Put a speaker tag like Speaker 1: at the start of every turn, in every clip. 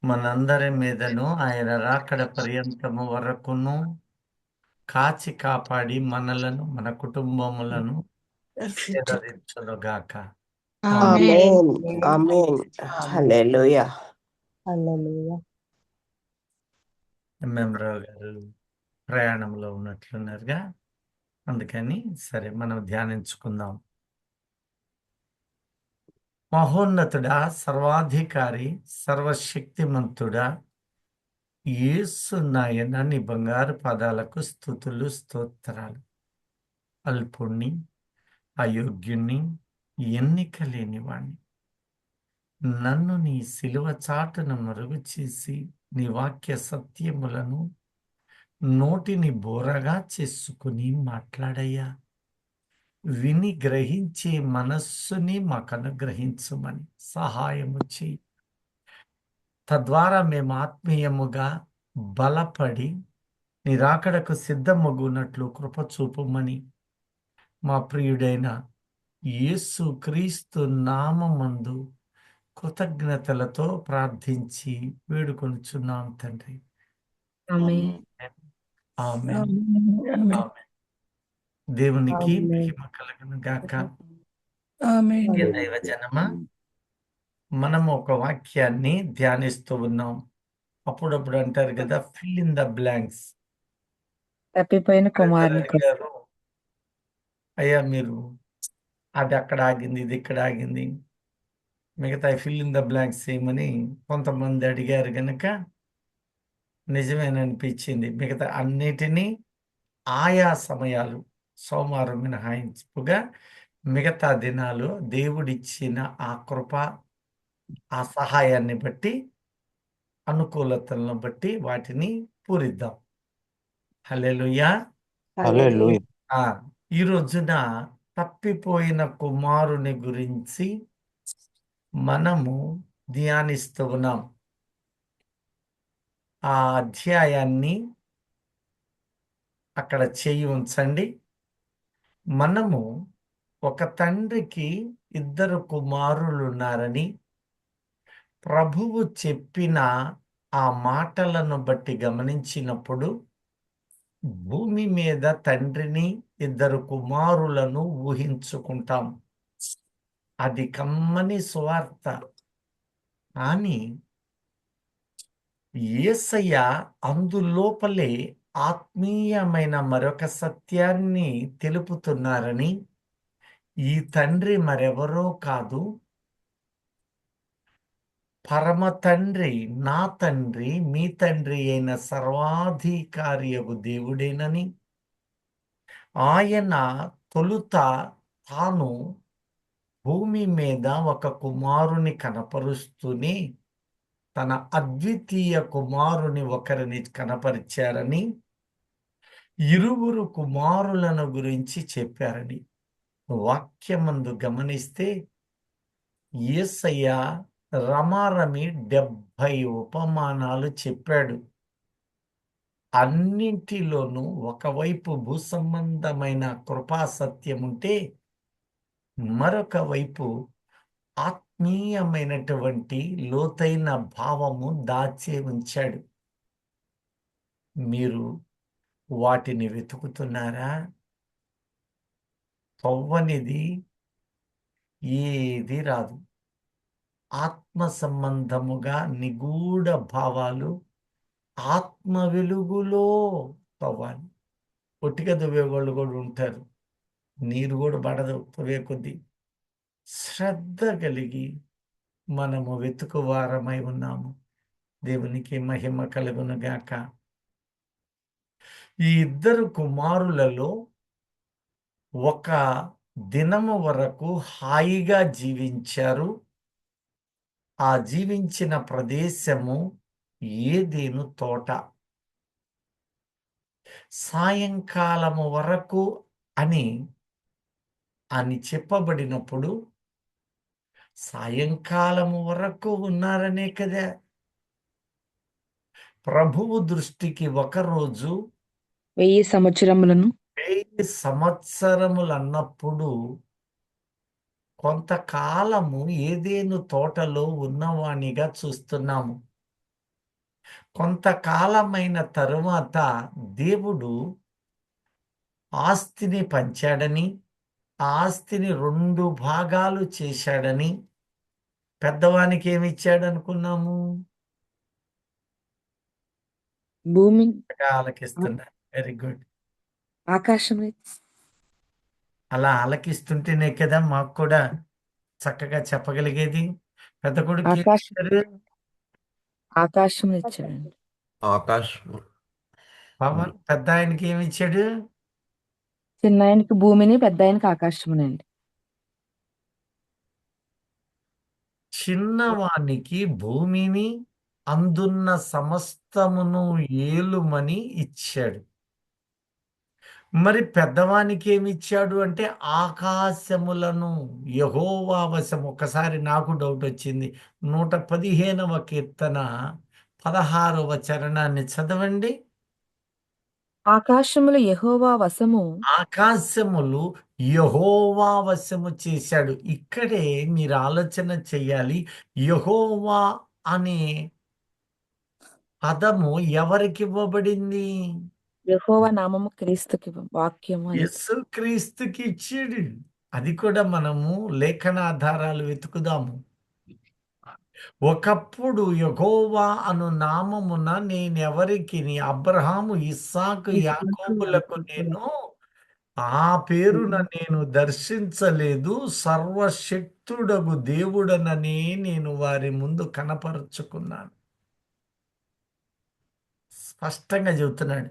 Speaker 1: మనందరి మీదను ఆయన రాకడ పర్యంతము వరకును కాచి కాపాడి మనలను మన కుటుంబములను గాక.
Speaker 2: ఆమేన్.
Speaker 3: ఆమేన్.
Speaker 2: ఆమేన్. హల్లెలూయా.
Speaker 3: హల్లెలూయా.
Speaker 1: ఎంఎంరావు గారు ప్రయాణంలో ఉన్నట్లున్నారుగా, అందుకని సరే మనం ధ్యానించుకుందాం. మహోన్నతుడా, సర్వాధికారి, సర్వశక్తిమంతుడా, యేసు నాయన నీ బంగారు పాదాలకు స్తుతులు స్తోత్రాలు. అల్పుణ్ణి, అయోగ్యుణ్ణి, ఎన్నిక లేనివాణ్ణి, నన్ను నీ సిలువ చాటున మరుగు చేసి నీ వాక్య సత్యములను నోటిని బోరగా చేసుకుని మాట్లాడయ్యా. విని గ్రహించే మనస్సుని మాకు అనుగ్రహించమని సహాయము చేయి. తద్వారా మేము ఆత్మీయముగా బలపడి నిరాకడకు సిద్ధమగునట్లు కృప చూపమని మా ప్రియుడైన యేసు క్రీస్తు నామమందు కృతజ్ఞతలతో ప్రార్థించి వేడుకొనుచున్నాం తండ్రి.
Speaker 3: ఆమేన్.
Speaker 1: ఆమేన్.
Speaker 3: ఆమేన్.
Speaker 1: ఆమేన్. దేవునికి
Speaker 3: ఆమేన్.
Speaker 1: మహిమ కలుగును గాక.
Speaker 3: ఆమేన్.
Speaker 1: దైవజనమా, మనము ఒక వాక్యాన్ని ధ్యానిస్తూ ఉన్నాం. అప్పుడప్పుడు అంటారు కదా, ఫిల్ ఇన్ ద బ్లాంక్స్.
Speaker 3: తప్పిపోయిన కుమారుని కోసం.
Speaker 1: గారు, అయ్యా మీరు అది అక్కడ ఆగింది, ఇది ఇక్కడ ఆగింది, మిగతా ఫిల్ ఇన్ ద బ్లాంక్స్ చేయమని కొంతమంది అడిగారు గనక నిజమేననిపించింది. మిగతా అన్నిటినీ ఆయా సమయాలు, సోమవారం మినహాయింపుగా మిగతా దినాలు దేవుడిచ్చిన ఆ కృప, ఆ సహాయాన్ని బట్టి, అనుకూలతలను బట్టి వాటిని పూరిద్దాం. హల్లెలూయా.
Speaker 2: హల్లెలూయా.
Speaker 1: ఆ ఈ రోజున తప్పిపోయిన కుమారుని గురించి మనము ధ్యానిస్తూ ఉన్నాం. ఆ అధ్యాయాన్ని అక్కడ చేయి ఉంచండి. మనము ఒక తండ్రికి 2 కుమారులున్నారని ప్రభువు చెప్పిన ఆ మాటలను బట్టి గమనించినప్పుడు భూమి మీద తండ్రిని, 2 కుమారులను ఊహించుకుంటాం. అది కమ్మని సువార్త. కానీ యేసయ్య అందులోపలే ఆత్మీయమైన మరొక సత్యాన్ని తెలుపుతున్నారని, ఈ తండ్రి మరెవరో కాదు, పరమ తండ్రి, నా తండ్రి, మీ తండ్రి అయిన సర్వాధికారియగు దేవుడేనని, ఆయన తొలుత తాను భూమి మీద ఒక కుమారుని కనపరుస్తూనే తన అద్వితీయ కుమారుని ఒకరిని కనపరిచారని, 2 కుమారులను గురించి చెప్పారని వాక్యమందు గమనిస్తే యేసయ్య రమారమి 70 ఉపమానాలు చెప్పాడు. అన్నింటిలోనూ ఒకవైపు భూసంబంధమైన కృపా సత్యం ఉంటే, మరొక వైపు ఆత్మీయమైనటువంటి లోతైన భావము దాచి ఉంచాడు. మీరు వాటిని వెతుకుతున్నారా? తవ్వనిది ఏది రాదు. ఆత్మ సంబంధముగా నిగూఢ భావాలు ఆత్మ వెలుగులో తవ్వాలి. ఒట్టిగా దువ్వేవాళ్ళు కూడా ఉంటారు. నీరు కూడా పడదు తవ్వే కొద్దీ. శ్రద్ధ కలిగి మనము వెతుకువారమై ఉన్నాము. దేవునికి మహిమ కలుగును గాక. ఈ 2 కుమారులలో ఒక దినము వరకు హాయిగా జీవించారు. ఆ జీవించిన ప్రదేశము ఏదెను తోట. సాయంకాలము వరకు అని చెప్పబడినప్పుడు సాయంకాలము వరకు ఉన్నారనే కదా. ప్రభువు దృష్టికి ఒకరోజు
Speaker 3: 1000 సంవత్సరములను
Speaker 1: 1000 సంవత్సరములు అన్నప్పుడు కొంతకాలము ఏదేను తోటలో ఉన్నవానిగా చూస్తున్నాము. కొంతకాలమైన తరువాత దేవుడు ఆస్తిని పంచాడని, ఆ ఆస్తిని 2 భాగాలు చేశాడని, పెద్దవానికి ఏమి ఇచ్చాడు అనుకున్నాము?
Speaker 3: భూమి
Speaker 1: ఆలకిస్తున్నారు. Very good.
Speaker 3: ఆకాశం
Speaker 1: అలా ఆలకిస్తుంటేనే కదా మాకు కూడా చక్కగా చెప్పగలిగేది. పెద్ద కొడుకు ఏమి
Speaker 3: ఆకాశం
Speaker 1: ఇచ్చారు?
Speaker 3: ఆకాశం ఇచ్చాడండి.
Speaker 2: ఆకాశం.
Speaker 1: పవన్ పెద్ద ఆయనకి ఏమి ఇచ్చాడు?
Speaker 3: చిన్న ఆయనకి భూమిని, పెద్ద ఆయనకి ఆకాశమునండి.
Speaker 1: చిన్నవానికి భూమిని అందున్న సమస్తమును ఏలుమని ఇచ్చాడు. మరి పెద్దవానికి ఏమి ఇచ్చాడు అంటే ఆకాశములను. యెహోవా వశం. ఒకసారి నాకు డౌట్ వచ్చింది. 115వ కీర్తన 16వ చరణాన్ని చదవండి.
Speaker 3: ఆకాశములు యెహోవా వశము,
Speaker 1: ఆకాశములు యెహోవా వశము చేశాడు. ఇక్కడే మీరు ఆలోచన చెయ్యాలి. యెహోవా అనే పదము ఎవరికి ఇవ్వబడింది?
Speaker 3: యెహోవా నామము క్రీస్తుకి వాక్యము అని.
Speaker 1: యేసుక్రీస్తుకి ఇచ్చాడు. అది కూడా మనము లేఖనాధారాలు వెతుకుదాము. ఒకప్పుడు యెహోవా అను నామమున నేనెవరికి అబ్రహాము, ఇస్సాకు, యాకోబులకు నేను ఆ పేరున నేను దర్శించలేదు. సర్వశక్తుడగు దేవుడననే నేను వారి ముందు కనపరుచుకున్నాను. స్పష్టంగా చెబుతున్నాడు.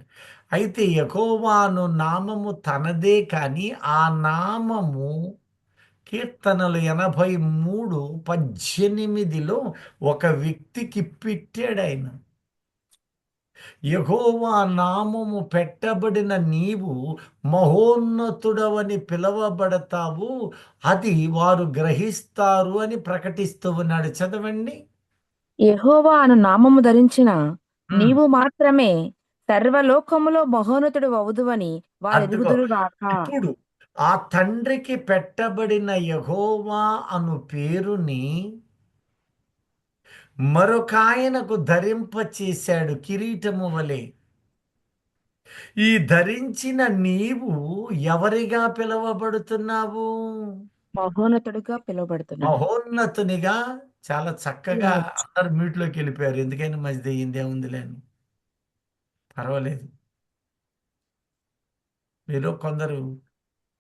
Speaker 1: అయితే యెహోవా అను నామము తనదే కానీ ఆ నామము కీర్తనలు 83:18 ఒక వ్యక్తికి పెట్టాడు ఆయన. యెహోవా నామము పెట్టబడిన నీవు మహోన్నతుడవని పిలువబడతావు, అది వారు గ్రహిస్తారు అని ప్రకటిస్తూ ఉన్నాడు. చదవండి.
Speaker 3: యెహోవా అను నామము ధరించిన
Speaker 1: ఉమ్,
Speaker 3: నీవు మాత్రమే సర్వలోకములో మహోన్నతుడు అవుదువని వారు
Speaker 1: అదిగో
Speaker 3: ఎరుగుదురు గాక.
Speaker 1: ఇప్పుడు ఆ తండ్రికి పెట్టబడిన యెహోవా అను పేరుని మరొక ఆయనకు ధరింప చేశాడు కిరీటము వలె. ఈ ధరించిన నీవు ఎవరిగా పిలువబడుతున్నావు?
Speaker 3: మహోన్నతుడుగా పిలువబడుతున్నాడు.
Speaker 1: మహోన్నతునిగా. చాలా చక్కగా అందరు మ్యూట్లోకి వెళ్ళిపోయారు. ఎందుకైనా మంచిది అయ్యింది, ఏముందిలే అని. పర్వాలేదు. మీరు కొందరు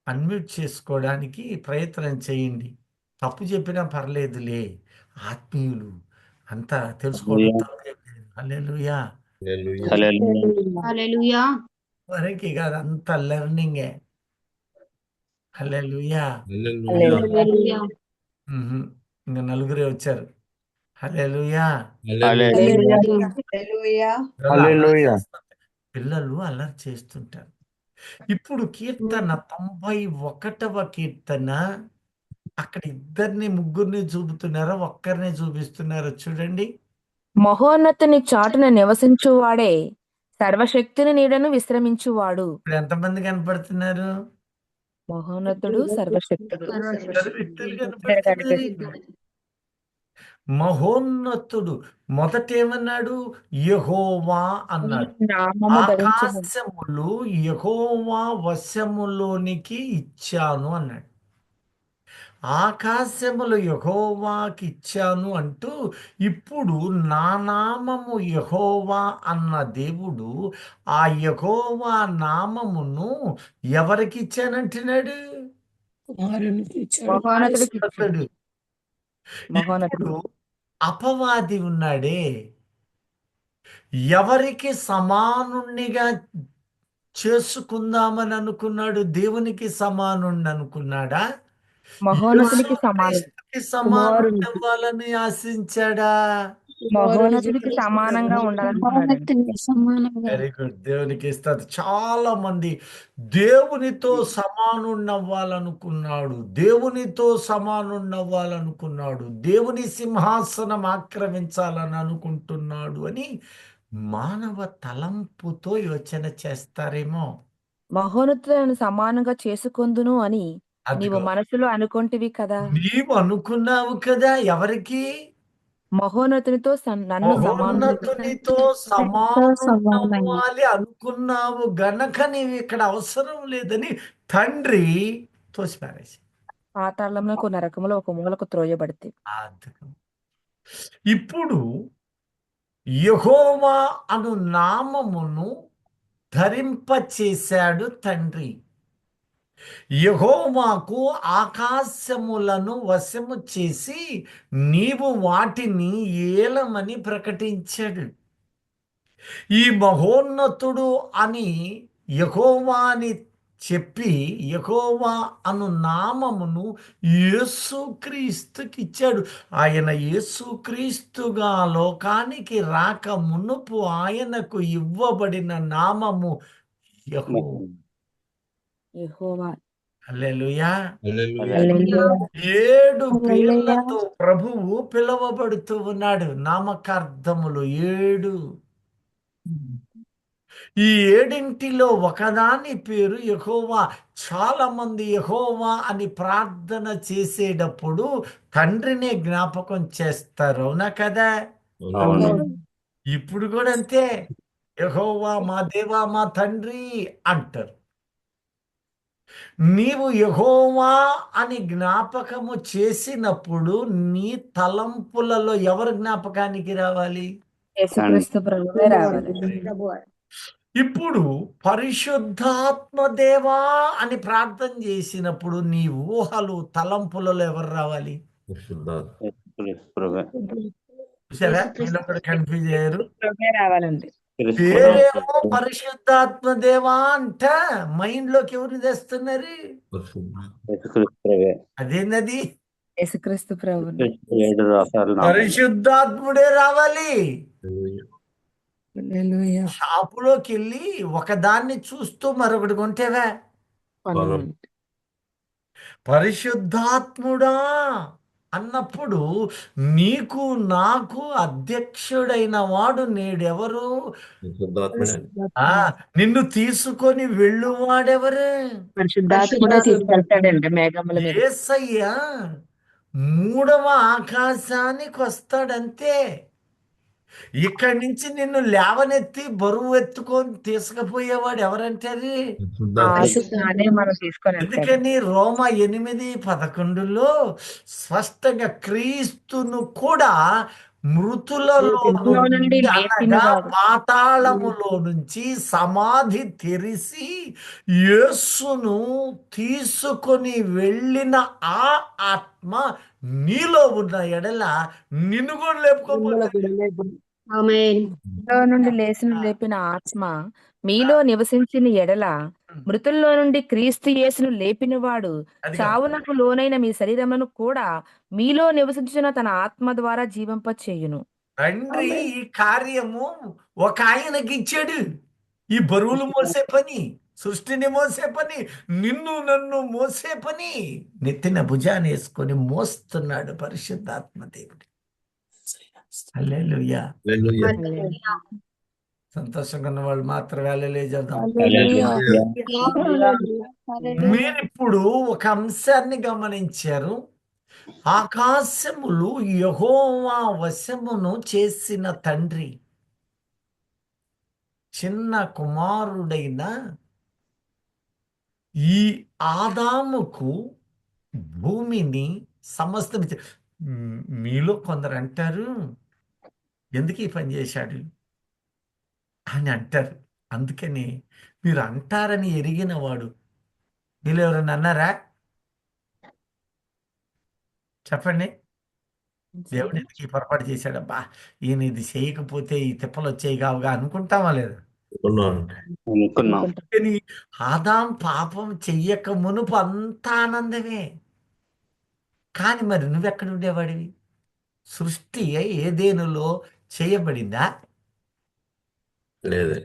Speaker 1: అన్మ్యూట్ చేసుకోవడానికి ప్రయత్నం చేయండి. తప్పు చెప్పినా పర్లేదులే. ఆత్మీయులు అంతా తెలుసుకోవడం తప్పేం లేదు. హల్లెలూయా.
Speaker 4: హల్లెలూయా.
Speaker 1: వరకు కాదు, అంత లెర్నింగే. హల్లెలూయా.
Speaker 4: హల్లెలూయా.
Speaker 1: మ్హూ. ఇంకా నలుగురే వచ్చారు. హల్లెలూయా.
Speaker 3: హల్లెలూయా.
Speaker 1: పిల్లలు అల్లరి చేస్తుంటారు. పిల్లలు అల్లరి చేస్తుంటారు. ఇప్పుడు కీర్తన 91వ కీర్తన, అక్కడ ఇద్దరిని ముగ్గురిని చూపుతున్నారా, ఒక్కరినే చూపిస్తున్నారో చూడండి.
Speaker 3: మహోన్నతుని చాటున నివసించువాడే సర్వశక్తిని నీడను విశ్రమించువాడు.
Speaker 1: ఇప్పుడు ఎంతమంది కనపడుతున్నారు?
Speaker 3: మహోన్నతుడు, సర్వశక్తుడు
Speaker 1: ఇద్దరు వ్యక్తులు
Speaker 3: ఇద్దరు
Speaker 1: కనపడుతున్నారు.
Speaker 3: కనిపిస్తున్నారు.
Speaker 1: మహోన్నతుడు మొదటేమన్నాడు? యెహోవా అన్నాడు.
Speaker 3: నామము ధరించిన
Speaker 1: ఆకాశములు యెహోవా వశములోనికి ఇచ్చాను అన్నాడు. ఆకాశములు యెహోవాకి ఇచ్చాను అంటూ, ఇప్పుడు నా నామము యెహోవా అన్న దేవుడు ఆ యెహోవా నామమును ఎవరికి ఇచ్చానంటున్నాడు?
Speaker 3: మహోన్నతుడికి ఇచ్చాడు.
Speaker 1: అతడు.
Speaker 3: మహోన్నతుడు
Speaker 1: ఇప్పుడు అపవాది ఉన్నాడే, ఎవరికి సమానుణ్ణిగా చేసుకుందామని అనుకున్నాడు? దేవునికి సమానుణ్ణి అనుకున్నాడా?
Speaker 3: మహోన్నతుడికి సమానం.
Speaker 1: యేసుక్రీస్తుకి సమానుడు అవ్వాలని ఆశించాడా?
Speaker 3: మహోన్నతుడికి సమానంగా ఉండాలనుకున్నాడండి.
Speaker 1: Very good. దేవునికి ఇస్తుంది. చాలా మంది దేవునితో సమానుణ్ణవ్వాలనుకున్నాడు, దేవునితో సమానుణ్ణవ్వాలనుకున్నాడు, దేవుని సింహాసనం ఆక్రమించాలని అనుకుంటున్నాడు అని మానవ తలంపుతో యోచన చేస్తారేమో.
Speaker 3: మహోన్నతులను సమానంగా చేసుకొందును అని నీవు
Speaker 1: అదిగో
Speaker 3: మనసులో అనుకొంటివి కదా.
Speaker 1: నీవు అనుకున్నావు కదా. ఎవరికి?
Speaker 3: మహోన్నతునితో నన్ను
Speaker 1: మహోన్నతునితో సమానం అవ్వాలి అనుకున్నావు గనక నీవు ఇక్కడ అవసరం లేదని తండ్రి తోసిపారేసి.
Speaker 3: పాతాళంలో నరకములో ఒక మూలకు త్రోయబడితే.
Speaker 1: అద్భుతం. ఇప్పుడు యెహోవా అను నామమును ధరింపచేశాడు తండ్రి. యెహోవాకు ఆకాశములను వశము చేసి నీవు వాటిని ఏలమని ప్రకటించాడు. ఈ మహోన్నతుడు అని యెహోవా అని చెప్పి యెహోవా అను నామమును యేసుక్రీస్తుకి ఇచ్చాడు. ఆయన యేసుక్రీస్తుగా లోకానికి రాక మునుపు ఆయనకు ఇవ్వబడిన నామము యెహోవా.
Speaker 3: యెహోవా.
Speaker 1: హల్లెలూయా.
Speaker 3: హల్లెలూయా.
Speaker 1: 7 పేర్లతో ప్రభువు పిలువబడుతూ ఉన్నాడు. నామకార్థములు 7. ఈ 7 ఒకదాని పేరు యెహోవా. చాలా మంది యెహోవా అని ప్రార్థన చేసేటప్పుడు తండ్రినే జ్ఞాపకం చేస్తారు, అవునా కదా?
Speaker 2: అవును.
Speaker 1: ఇప్పుడు కూడా అంతే, యెహోవా మా దేవా మా తండ్రి అంటారు. నీవు యెహోవా అని జ్ఞాపకము చేసినప్పుడు నీ తలంపులలో ఎవరు జ్ఞాపకానికి రావాలి?
Speaker 3: యేసుక్రీస్తు ప్రభువే రావాలి.
Speaker 1: ఇప్పుడు పరిశుద్ధాత్మ దేవా అని ప్రార్థన చేసినప్పుడు నీ ఊహలు తలంపులలో ఎవరు రావాలి? చూసారా, మీలో కూడా కన్ఫ్యూజ్ అయ్యారు.
Speaker 3: ప్రభువే రావాలండి.
Speaker 1: పేరేమో పరిశుద్ధాత్మ దేవా అంట, మైండ్ లోకి ఎవరు తెస్తున్నారు? అదేనది
Speaker 3: యేసుక్రీస్తు ప్రభుని.
Speaker 1: పరిశుద్ధాత్ముడే రావాలి.
Speaker 3: హల్లెలూయా.
Speaker 1: షాపులోకి వెళ్ళి ఒకదాన్ని చూస్తూ మరొకటి కొంటేవా?
Speaker 3: కొననండి.
Speaker 1: పరిశుద్ధాత్ముడా అన్నప్పుడు నీకు నాకు అధ్యక్షుడైన వాడు నేడెవరు? నిన్ను తీసుకొని వెళ్ళువాడెవరు?
Speaker 3: పరిశుద్ధాత్ముడే తీసుకెళ్తాడండి మేఘముల మీద.
Speaker 1: యేసయ్య 3వ ఆకాశానికి వస్తాడంతే. ఇక్కడి నుంచి నిన్ను లేవనెత్తి బరువు ఎత్తుకొని తీసుకుపోయేవాడు ఎవరంటారు?
Speaker 3: అదే మనం తీసుకొని వెళ్తాడు.
Speaker 1: ఎందుకని రోమ 8:11 స్పష్టంగా క్రీస్తును కూడా మృతులలో
Speaker 3: నుండి
Speaker 1: అనగా
Speaker 3: లేపినవాడు.
Speaker 1: పాతాళములో నుంచి సమాధి తెరిసి యేసును తీసుకొని వెళ్ళిన ఆ ఆత్మ నీలో ఉన్న ఎడల నిన్ను కూడా లేపుకోబోతుంది.
Speaker 3: మృతుల్లో నుండి లేపిన ఆత్మ మీలో నివసించిన ఎడల మృతుల్లో నుండి క్రీస్తు యేసును లేపినవాడు
Speaker 1: అదిగో.
Speaker 3: చావునకు లోనైన మీ శరీరములను కూడా మీలో నివసించిన తన ఆత్మ ద్వారా జీవింప చేయును.
Speaker 1: తండ్రి ఈ కార్యము ఒక ఆయనకి ఇచ్చాడు. ఈ బరువులు మోసే పని, సృష్టిని మోసే పని, నిన్ను నన్ను మోసే పని నెత్తిన భుజాన్ని వేసుకొని మోస్తున్నాడు పరిశుద్ధాత్మ దేవుడు. హల్లెలూయా. సంతోషంగా ఉన్న వాళ్ళు మాత్రం హల్లెలూయా చెప్దాం. మీరిప్పుడు ఒక అంశాన్ని గమనించారు. ఆకాశములు యెహోవా వశమును చేసిన తండ్రి చిన్న కుమారుడైన ఈ ఆదాముకు భూమిని సమస్తం మీలో కొందరు అంటారు, ఎందుకు ఈ పని చేశాడు అని అంటారు. అందుకని మీరు అంటారని ఎరిగిన వాడు. మీరు ఎవరైనా అన్నారా? చెప్పండి. దేవుడు ఎందుకు ఈ పొరపాటు చేశాడబ్బా, ఈయన ఇది చేయకపోతే ఈ తిప్పలు వచ్చాయి కావుగా అనుకుంటామా లేదా? కానీ ఆదాం పాపం చెయ్యక మునుపు అంతా ఆనందమే. కానీ మరి నువ్వెక్కడ ఉండేవాడివి? సృష్టి ఏదేనులో చేయబడిందా?
Speaker 2: లేదు.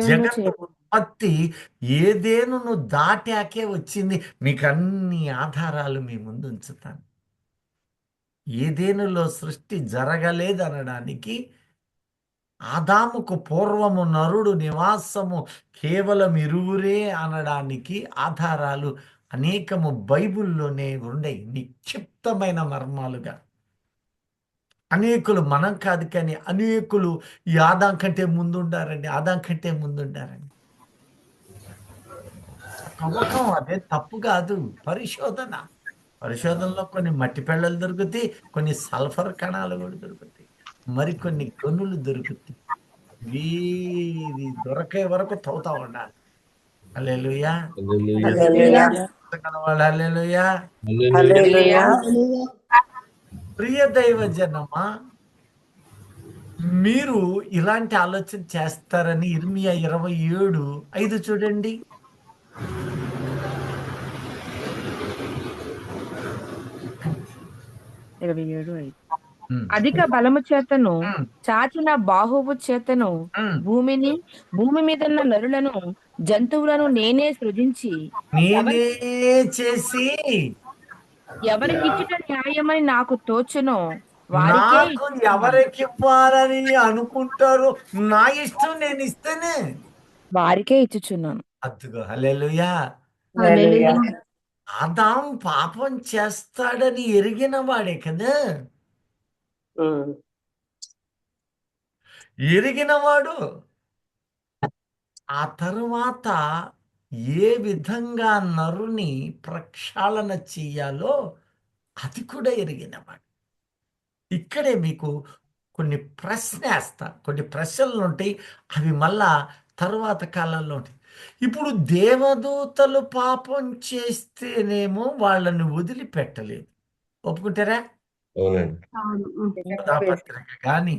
Speaker 1: జగత్తు ఉత్పత్తి ఏదేనును దాటాకే వచ్చింది. మీకు అన్ని ఆధారాలు మీ ముందు ఉంచుతాను. ఏదేనులో సృష్టి జరగలేదనడానికి, ఆదాముకు పూర్వము నరుడు నివాసము కేవలం ఇరువురే అనడానికి ఆధారాలు అనేకము బైబిల్లోనే ఉన్నాయి, నిక్షిప్తమైన మర్మాలుగా. అనేకులు, మనం కాదు కానీ అనేకులు ఈ ఆదాం కంటే ముందుండారండి, ఆదాం కంటే ముందుండారండి. తవ్వకం అదే తప్పు కాదు, పరిశోధన. పరిశోధనలో కొన్ని మట్టి పెళ్ళలు దొరుకుతాయి, కొన్ని సల్ఫర్ కణాలు కూడా దొరుకుతాయి, మరికొన్ని గనులు దొరుకుతాయి. వీరి దొరకే వరకు తవ్వుతా ఉండాలి. హల్లెలూయా.
Speaker 2: హల్లెలూయా.
Speaker 1: కనవాళ్ళు హల్లెలూయా.
Speaker 2: హల్లెలూయా.
Speaker 1: ప్రియ దైవ జనమా, మీరు ఇలాంటి ఆలోచన చేస్తారని ఇర్మియా 27:5 చూడండి.
Speaker 3: ఇరవై ఏడు ఐదు.
Speaker 1: ఉమ్,
Speaker 3: అధిక బలము చేతను
Speaker 1: ఉమ్,
Speaker 3: చాచిన బాహువు చేతను
Speaker 1: ఉమ్.
Speaker 3: భూమి మీద ఉన్న నరులను జంతువులను నేనే సృజించి
Speaker 1: నేనే చేసి
Speaker 3: ఎవరికిచ్చుట న్యాయమని నాకు తోచునో వారికే
Speaker 1: నాకు ఎవరికి ఇవ్వాలని అనుకుంటారో నా ఇష్టం నేను ఇస్తేనే.
Speaker 3: వారికే ఇచ్చుచున్నాను.
Speaker 1: అద్దుగో హల్లెలూయా.
Speaker 2: హల్లెలూయా.
Speaker 1: ఆదాం పాపం చేస్తాడని ఎరిగిన వాడే కదా,
Speaker 2: ఉమ్.
Speaker 1: ఎరిగినవాడు. ఆ తరువాత ఏ విధంగా నరుని ప్రక్షాళన చెయ్యాలో అది కూడా ఎరిగినవాడు. ఇక్కడే మీకు కొన్ని ప్రశ్నేస్తా, కొన్ని ప్రశ్నలు ఉంటాయి, అవి మళ్ళా తరువాత కాలంలో ఉంటాయి. ఇప్పుడు దేవదూతలు పాపం చేస్తేనేమో వాళ్ళని వదిలిపెట్టలేదు, ఒప్పుకుంటారా?
Speaker 4: అవునండి.
Speaker 1: పత్రిక కానీ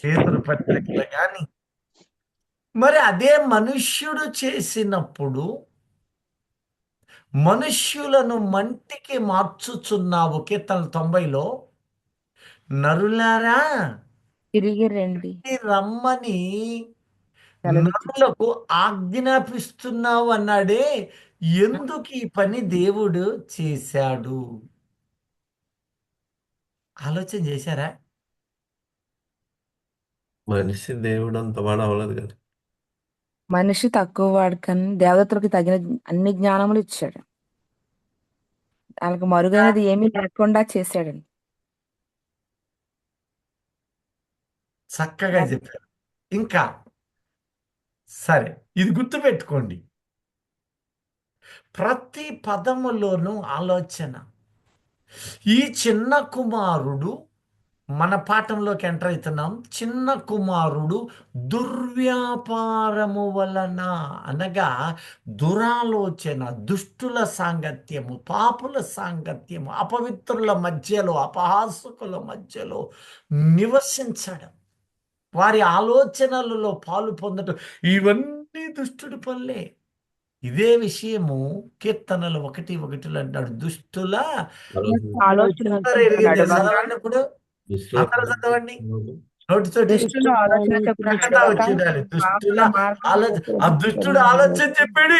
Speaker 1: పేతురు పత్రికలు కానీ. మరి అదే మనుష్యుడు చేసినప్పుడు మనుష్యులను మంటికి మార్చుచున్నావు, కీర్తన 90లో. నరులారా
Speaker 3: తిరిగి రండి
Speaker 1: రమ్మని
Speaker 3: సెలవిచ్చు.
Speaker 1: నరులకు ఆజ్ఞాపిస్తున్నావు అన్నాడే. ఎందుకు ఈ పని దేవుడు చేశాడు? ఆలోచన చేశారా?
Speaker 5: మనిషి దేవుడు అంత వాడు అవ్వలేదు కదా.
Speaker 3: మనిషి తక్కువ వాడు కానీ దేవతలకు తగిన అన్ని జ్ఞానములు ఇచ్చాడు. వాళ్ళకి మరుగైనది ఏమీ లేకుండా చేశాడండి.
Speaker 1: చక్కగా చెప్పారు. ఇంకా సరే, ఇది గుర్తుపెట్టుకోండి, ప్రతి పదములోనూ ఆలోచన. ఈ చిన్న కుమారుడు, మన పాఠంలోకి ఎంటర్ అవుతున్నాం. చిన్న కుమారుడు దుర్వ్యాపారము వలన, అనగా దురాలోచన, దుష్టుల సాంగత్యము, పాపుల సాంగత్యము, అపవిత్రుల మధ్యలో, అపహాసకుల మధ్యలో నివసించడం, వారి ఆలోచనలలో పాలు పొందడం, ఇవన్నీ దుష్టుడి పనులే. ఇదే విషయము కీర్తనలు 1:1 అంటాడు, దుష్టుల
Speaker 3: ఆలోచన
Speaker 1: చదవండి ఇప్పుడు, అందరూ చదవండి నోటితోటి.
Speaker 3: దుష్టుల ఆలోచన చొప్పున
Speaker 1: చక్కగా వచ్చి ఉండాలి. దుష్టుల ఆలోచన, ఆ దుష్టుడు ఆలోచన చెప్పాడు,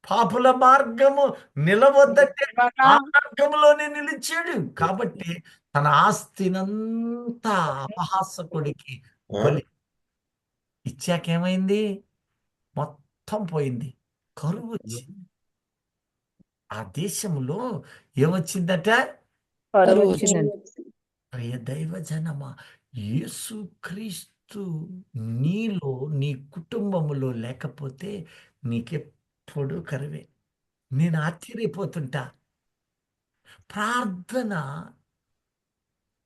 Speaker 1: పాపుల మార్గము నిలవద్దంటే ఆ మార్గంలోనే నిలిచాడు. కాబట్టి తన ఆస్తినంతా అపహాసకుడికి బలి ఇచ్చాకేమైంది? మొత్తం పోయింది, కరువు వచ్చింది. ఆ దేశంలో ఏమొచ్చిందట?
Speaker 3: కరువు వచ్చిందండి.
Speaker 1: ప్రియ దైవ జనమా, యేసుక్రీస్తు నీలో, నీ కుటుంబములో లేకపోతే నీకెప్పుడు కరువే. నేను ఆశ్చర్యపోతుంటా. ప్రార్థన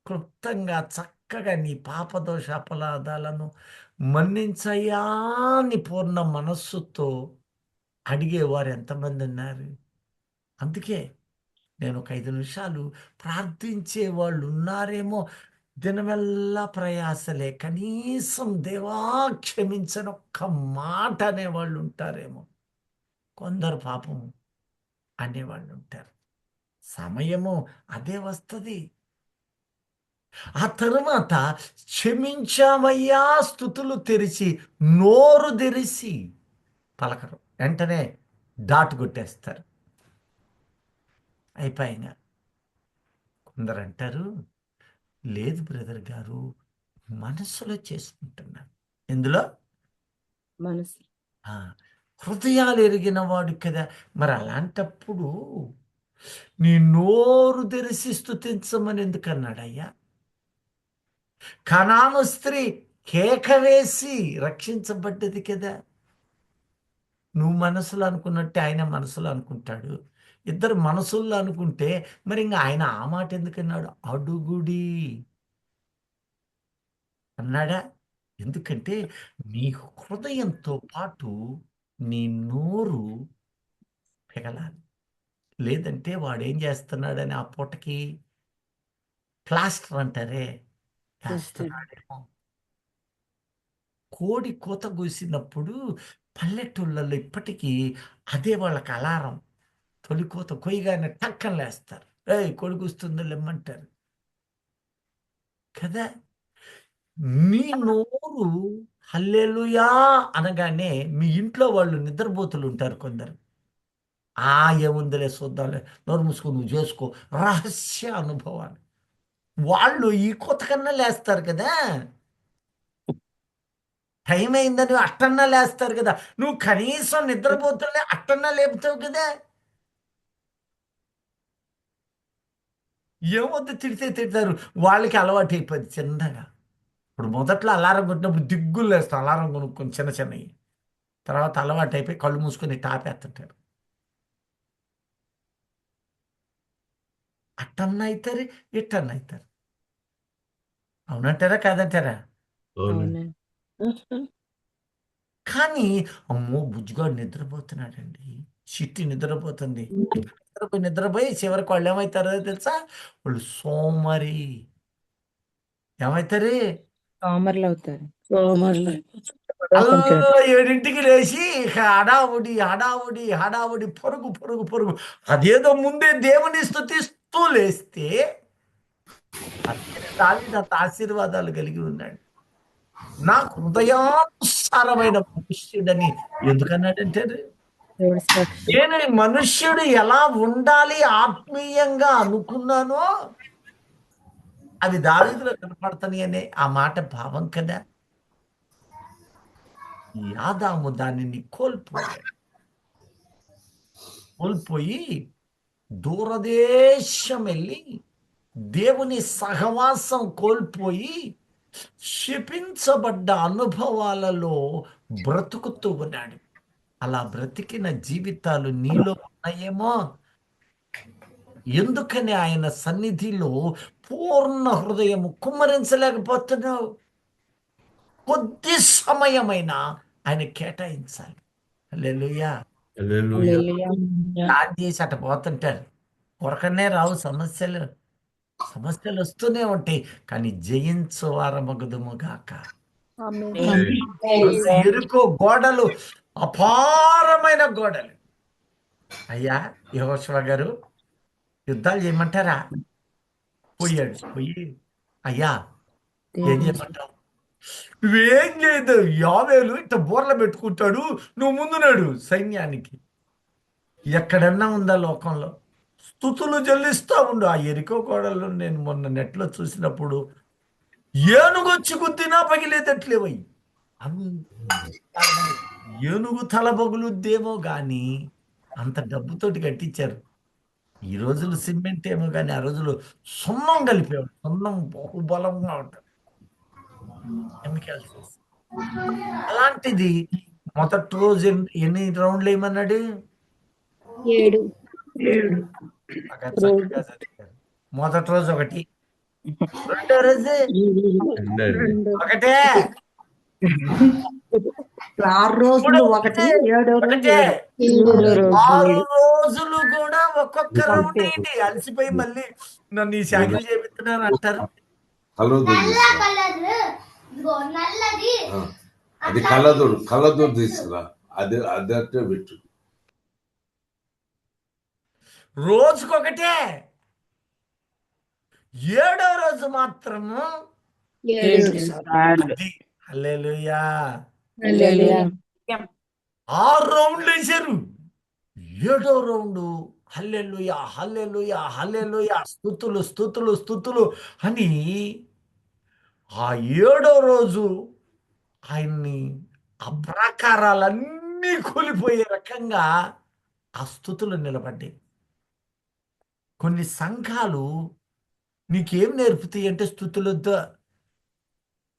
Speaker 1: క్లుప్తంగా చక్కగా నీ పాపదోష అపరాధాలను మన్నించయ్యా అని పూర్ణ మనస్సుతో అడిగేవారు ఎంతమంది ఉన్నారు? అందుకే నేను ఒక 5 నిమిషాలు ప్రార్థించే వాళ్ళు ఉన్నారేమో. దినమెల్లా ప్రయాసలే, కనీసం దేవా క్షమించని ఒక్క మాట అనేవాళ్ళు ఉంటారేమో. కొందరు పాపం అనేవాళ్ళు ఉంటారు. సమయము అదే వస్తుంది. ఆ తరువాత క్షమించామయ్యా స్తుతులు తెరిచి నోరు తెరిచి పలకరు, వెంటనే డాటు కొట్టేస్తారు, అయిపోయినా. కొందరు అంటారు, లేదు బ్రదర్ గారు, మనసులో చేసుకుంటున్నాను. ఎందులో?
Speaker 3: మనసు
Speaker 1: ఆ, హృదయాలు ఎరిగిన వాడు కదా. మరి అలాంటప్పుడు నీ నోరు తెరిచి స్తుతించమని ఎందుకన్నాడయ్యా? కనాను స్త్రీ కేక వేసి రక్షించబడ్డది కదా. నువ్వు మనసులో అనుకున్నట్టే ఆయన మనసులో అనుకుంటాడు. ఇద్దరు మనసుల్లో అనుకుంటే మరి ఇంకా ఆయన ఆ మాట ఎందుకన్నాడు? అడుగుడి అన్నాడా? ఎందుకంటే నీ హృదయంతో పాటు నీ నోరు పెగలాలి. లేదంటే వాడు ఏం చేస్తున్నాడని ఆ పూటకి ప్లాస్టర్ అంటారే వేస్తున్నాడేమో. కోడి కూత కూసినప్పుడు పల్లెటూళ్ళల్లో ఇప్పటికీ అదే వాళ్ళకి అలారం. తొలి కూత కొయ్యగానే టక్కన లేస్తారు. ఏయ్ కోడి కూస్తుందో లెమ్మంటారు కదా. నీ నోరు హల్లెలూయా అనగానే మీ ఇంట్లో వాళ్ళు నిద్రపోతులు ఉంటారు కొందరు. ఏముందిలే చూద్దాంలే, నోరు మూసుకొని నువ్వు చేసుకో, రహస్య అనుభవాలు. వాళ్ళు ఈ కొత్త కన్నా లేస్తారు కదా. టైం అయిందని అట్టన్నా లేస్తారు కదా. నువ్వు కనీసం నిద్రపోతులే అట్టన్నా లేపుతావు కదా. ఏమొద్దు తిడితే తిడతారు, వాళ్ళకి అలవాటు అయిపోయింది చిన్నగా. ఇప్పుడు మొదట్లో అలారం కొట్టినప్పుడు దిగ్గులు లేస్తాం, అలారం కొనుక్కొని చిన్న చిన్నవి. తర్వాత అలవాటు అయిపోయి కళ్ళు మూసుకొని టాపేస్తుంటారు. అట్టన్నా అవుతారు, ఇట్టన్నా అవుతారు. అవునంటారా కాదంటారా?
Speaker 5: అవునండి.
Speaker 3: అవునండి.
Speaker 1: కానీ అమ్మో బుజ్జిగాడు నిద్రపోతున్నాడండి, చిట్టి నిద్రపోతుంది. నిద్రపోయి చివరికి వాళ్ళు ఏమవుతారో తెలుసా? వాళ్ళు సోమరి ఏమవుతారు?
Speaker 3: సోమరులు అవుతారు.
Speaker 2: సోమరులు.
Speaker 3: కొంచెం
Speaker 1: 7ంటికి లేచి ఇక హడావుడి హడావుడి హడావుడి, పరుగు పరుగు పరుగు. అదేదో ముందే దేవుని స్తుతిస్తూ లేస్తే దావీదు ఆశీర్వాదాలు కలిగి ఉన్నాడు. నా హృదయానుసారమైన మనుష్యుడని ఎందుకన్నాడంటే,
Speaker 3: దేవుడి సాక్షి.
Speaker 1: నేను ఈ మనుష్యుడు ఎలా ఉండాలి ఆత్మీయంగా అనుకున్నానో అవి దావీదులో కనపడతాయి అనే ఆ మాట భావం కదా. ఈ ఆదాము దానిని కోల్పోయి దూరదేశం వెళ్ళి దేవుని సహవాసం కోల్పోయి శపించబడ్డ అనుభవాలలో బ్రతుకుతూ ఉన్నాడు. అలా బ్రతికిన జీవితాలు నీలో ఉన్నాయేమో. ఎందుకని ఆయన సన్నిధిలో పూర్ణ హృదయము కుమ్మరించలేకపోతున్నావు? కొద్ది సమయమైనా ఆయన కేటాయించాలి. హల్లెలూయా.
Speaker 5: హల్లెలూయా.
Speaker 3: హల్లెలూయా.
Speaker 1: ప్లాన్ చేసి అట పోతుంటారు. కొరకనే రావు సమస్యలు. సమస్యలు వస్తూనే ఉంటాయి, కానీ జయించు వారమగుదుము గాక.
Speaker 5: ఆమేన్.
Speaker 1: ఎరుకో గోడలు అపారమైన గోడలు. అయ్యా యెహోషువ గారు యుద్ధాలు చేయమంటారా? పోయి అయ్యా ఏం చేయమంటావు? నువ్వేం చేయదు. యావేలు ఇట్ట బోర్ల పెట్టుకుంటాడు, నువ్వు ముందున్నాడు సైన్యానికి. ఎక్కడన్నా ఉందా లోకంలో? స్తుతులు చెల్లిస్తా ఉండు. ఆ ఎరికో గోడలు నేను మొన్న నెట్లో చూసినప్పుడు ఏనుగొచ్చి గుద్దినా పగిలేదట్లేవయి. ఏనుగు తల పగులుద్దేమో గాని అంత డబ్బుతోటి కట్టించారు. ఈ రోజులు సిమెంట్ ఏమో కానీ ఆ రోజులు సున్నం కలిపేవాడు. సున్నం బహుబలంగా ఉంటుంది, కెమికల్స్ వేసి. అలాంటిది మొదటి రోజు ఎన్ని రౌండ్లు వేయమన్నాడు?
Speaker 2: 7.
Speaker 1: బాగా చక్కగా చదివారు. మొదటి రోజు ఒకటి, రెండో రోజు
Speaker 5: రెండండి.
Speaker 1: ఒకటే,
Speaker 2: 6 రోజులు
Speaker 1: మూడో
Speaker 2: ఒకటి,
Speaker 1: రోజు
Speaker 2: 7వ రోజు
Speaker 1: ఒకటే.
Speaker 2: 7.
Speaker 1: 6 రోజులు కూడా ఒక్కొక్క రౌండ్
Speaker 2: అంతే.
Speaker 1: ఏంటి అలసిపోయి మళ్ళీ నన్ను ఈ శాఖలు చేపిస్తున్నారు అంటారు.
Speaker 4: కలదూరు తీసుకురా. అది కలదూరు తీసుకురా. అదే పెట్టు.
Speaker 1: రోజుకొకటే. 7వ రోజు మాత్రము
Speaker 2: 7 సార్లు.
Speaker 1: అది. హల్లెలూయా.
Speaker 3: హల్లెలూయా.
Speaker 1: 6 రౌండ్లు వేశారు. 7వ రౌండ్ హల్లెలూయా హల్లెలూయా హల్లెలూయా, స్తుతులు స్తుతులు స్తుతులు అని ఆ 7వ రోజు ఆయన్ని ఆ ప్రాకారాలన్నీ కూలిపోయే రకంగా ఆ స్తుతులు నిలబడ్డాయి. కొన్ని సంఘాలు నీకేం నేర్పుతాయి అంటే స్తుతులొద్దు,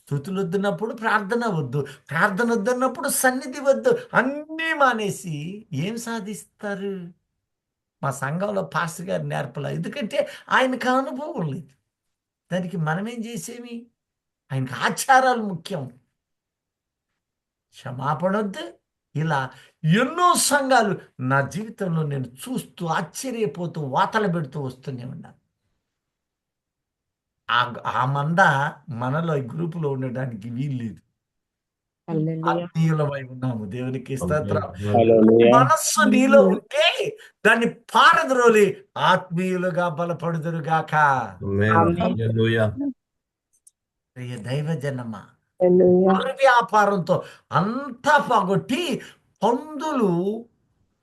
Speaker 1: స్థుతులు వద్దున్నప్పుడు ప్రార్థన వద్దు, ప్రార్థన వద్దన్నప్పుడు సన్నిధి వద్దు, అన్నీ మానేసి ఏం సాధిస్తారు? మా సంఘంలో పాస్టర్ గారు నేర్పలా, ఎందుకంటే ఆయనకు ఆ అనుభవం లేదు. దానికి మనమేం చేసేమి? ఆయనకు ఆచారాలు ముఖ్యం. క్షమాపణ వద్దు. ఇలా ఎన్నో సంఘాలు నా జీవితంలో నేను చూస్తూ ఆశ్చర్యపోతూ వాతలు పెడుతూ వస్తూనే ఉన్నాను. ఆ మంద మనలో ఈ గ్రూపులో ఉండడానికి వీల్లేదు.
Speaker 3: హల్లెలూయా.
Speaker 1: ఆత్మీయులమై ఉన్నాము. దేవునికి స్తోత్రం.
Speaker 6: హల్లెలూయా.
Speaker 1: మనస్సు నీలో ఉంటే దాన్ని పారద్రోలి ఆత్మీయులుగా బలపడుదురుగాక.
Speaker 5: ఆమేన్. హల్లెలూయా.
Speaker 1: ప్రియ దైవజనమా,
Speaker 2: హల్లెలూయా.
Speaker 1: పరు వ్యాపారంతో అంతా పోగొట్టి పందులు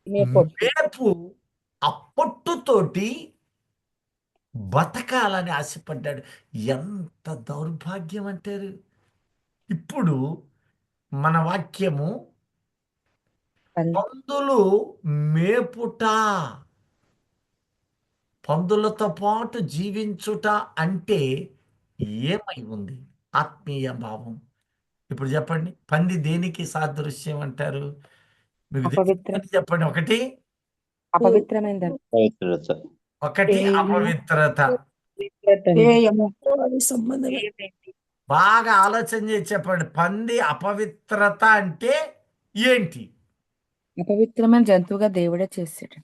Speaker 1: మేపు ఆ పొట్టుతోటి బతకాలని ఆశపడ్డాడు. ఎంత దౌర్భాగ్యం అంటారు. ఇప్పుడు మన వాక్యము పందులు మేపుట, పందులతో పాటు జీవించుట అంటే ఏమై ఉంది? ఆత్మీయ భావం. ఇప్పుడు చెప్పండి, పంది దేనికి సాదృశ్యం అంటారు? మీకు
Speaker 3: అపవిత్ర
Speaker 1: తెలిసింది చెప్పండి.
Speaker 3: అపవిత్రమైనది.
Speaker 6: పవిత్రత.
Speaker 1: ఒకటి అపవిత్రత.
Speaker 2: హేయము.
Speaker 1: బాగా ఆలోచన చేసి చెప్పండి, పంది అపవిత్రత అంటే ఏంటి?
Speaker 3: అపవిత్రమైన జంతువుగా దేవుడే చేశాడు.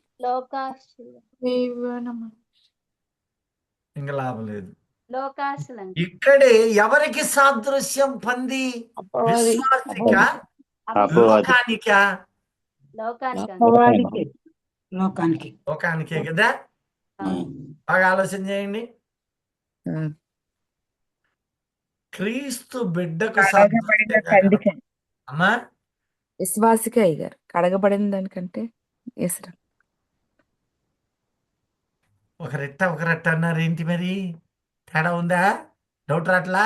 Speaker 1: ఇంకా లాభం లేదు.
Speaker 7: లోకాశలండి.
Speaker 1: ఇక్కడే ఎవరికి సాదృశ్యం పంది? విశ్వాసిక,
Speaker 6: అపవాది.
Speaker 1: లోకానికా?
Speaker 7: లోకానికి
Speaker 2: లోకానికి
Speaker 1: లోకానికే కదా. బాగా ఆలోచన చేయండి. క్రీస్తు బిడ్డకు
Speaker 3: కడగబడిన
Speaker 1: సాదృశ్యంగా
Speaker 3: పందికి
Speaker 1: అమ్మా
Speaker 3: విశ్వాసికే అయ్యారు. కడగబడిన దానికంటే ఏసరా.
Speaker 1: ఒకరెట్ట అన్నారు ఏంటి మరి? తేడా ఉందా? డౌట్ రాట్లా?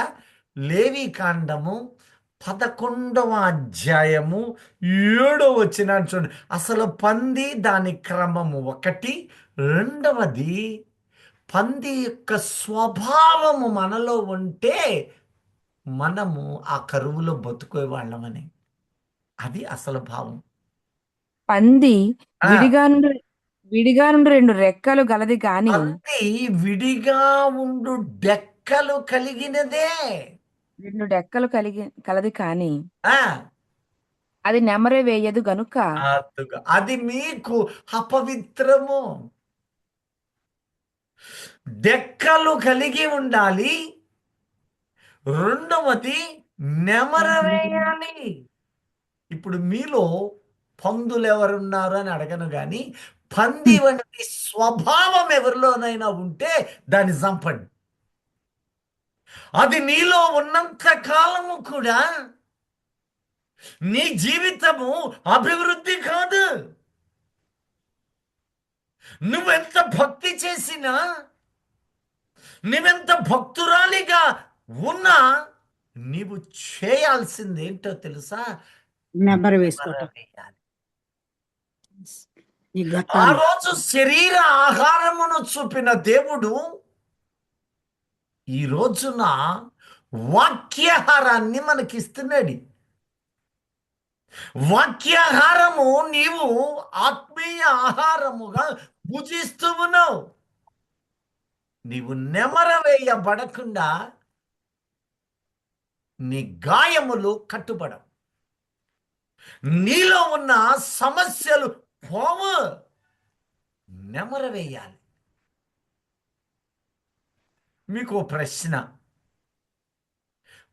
Speaker 1: లేవి కాండము 11వ అధ్యాయము 7వ వచనం చూడండి. అసలు పంది దాని క్రమము ఒకటి. రెండవది, పంది యొక్క స్వభావము మనలో ఉంటే మనము ఆ కరువులో బతుకునే వాళ్ళమని. అది అసలు భావం.
Speaker 3: పంది
Speaker 1: ఆ.
Speaker 3: విడిగా నుండి 2 రెక్కలు గలది గాని
Speaker 1: పంది విడిగా ఉండు డెక్కలు కలిగినదే.
Speaker 3: 2 డెక్కలు కలది కాని
Speaker 1: ఆ
Speaker 3: అది నెమరు వేయదు గనుక
Speaker 1: అది మీకు అపవిత్రము. డెక్కలు కలిగి ఉండాలి. రెండవది నెమర వేయాలి. ఇప్పుడు మీలో పందులు ఎవరున్నారు అని అడగను గాని, పంది వంటి స్వభావం ఎవరిలోనైనా ఉంటే దాన్ని చంపండి. అది నీలో ఉన్నంత కాలము కూడా నీ జీవితము అభివృద్ధి కాదు. నువ్వెంత భక్తి చేసినా, నువ్వెంత భక్తురాలిగా ఉన్నా, నీవు చేయాల్సింది ఏంటో తెలుసా?
Speaker 2: నెంబర్ వేసుకోవటం.
Speaker 1: వేయాలి.
Speaker 2: ఈ
Speaker 1: ఆ
Speaker 2: గతాన్ని
Speaker 1: రోజు శరీర ఆహారమును చూపిన దేవుడు ఈ రోజున వాక్యాహారాన్ని మనకిస్తున్నాడు. వాక్యాహారము నీవు ఆత్మీయ ఆహారముగా భుజిస్తూ ఉన్నావు. నీవు నెమర వేయబడకుండా నీ గాయములు కట్టుబడవు. నీలో ఉన్న సమస్యలు పోవు. నెమర వేయాలి. మీకు ప్రశ్న,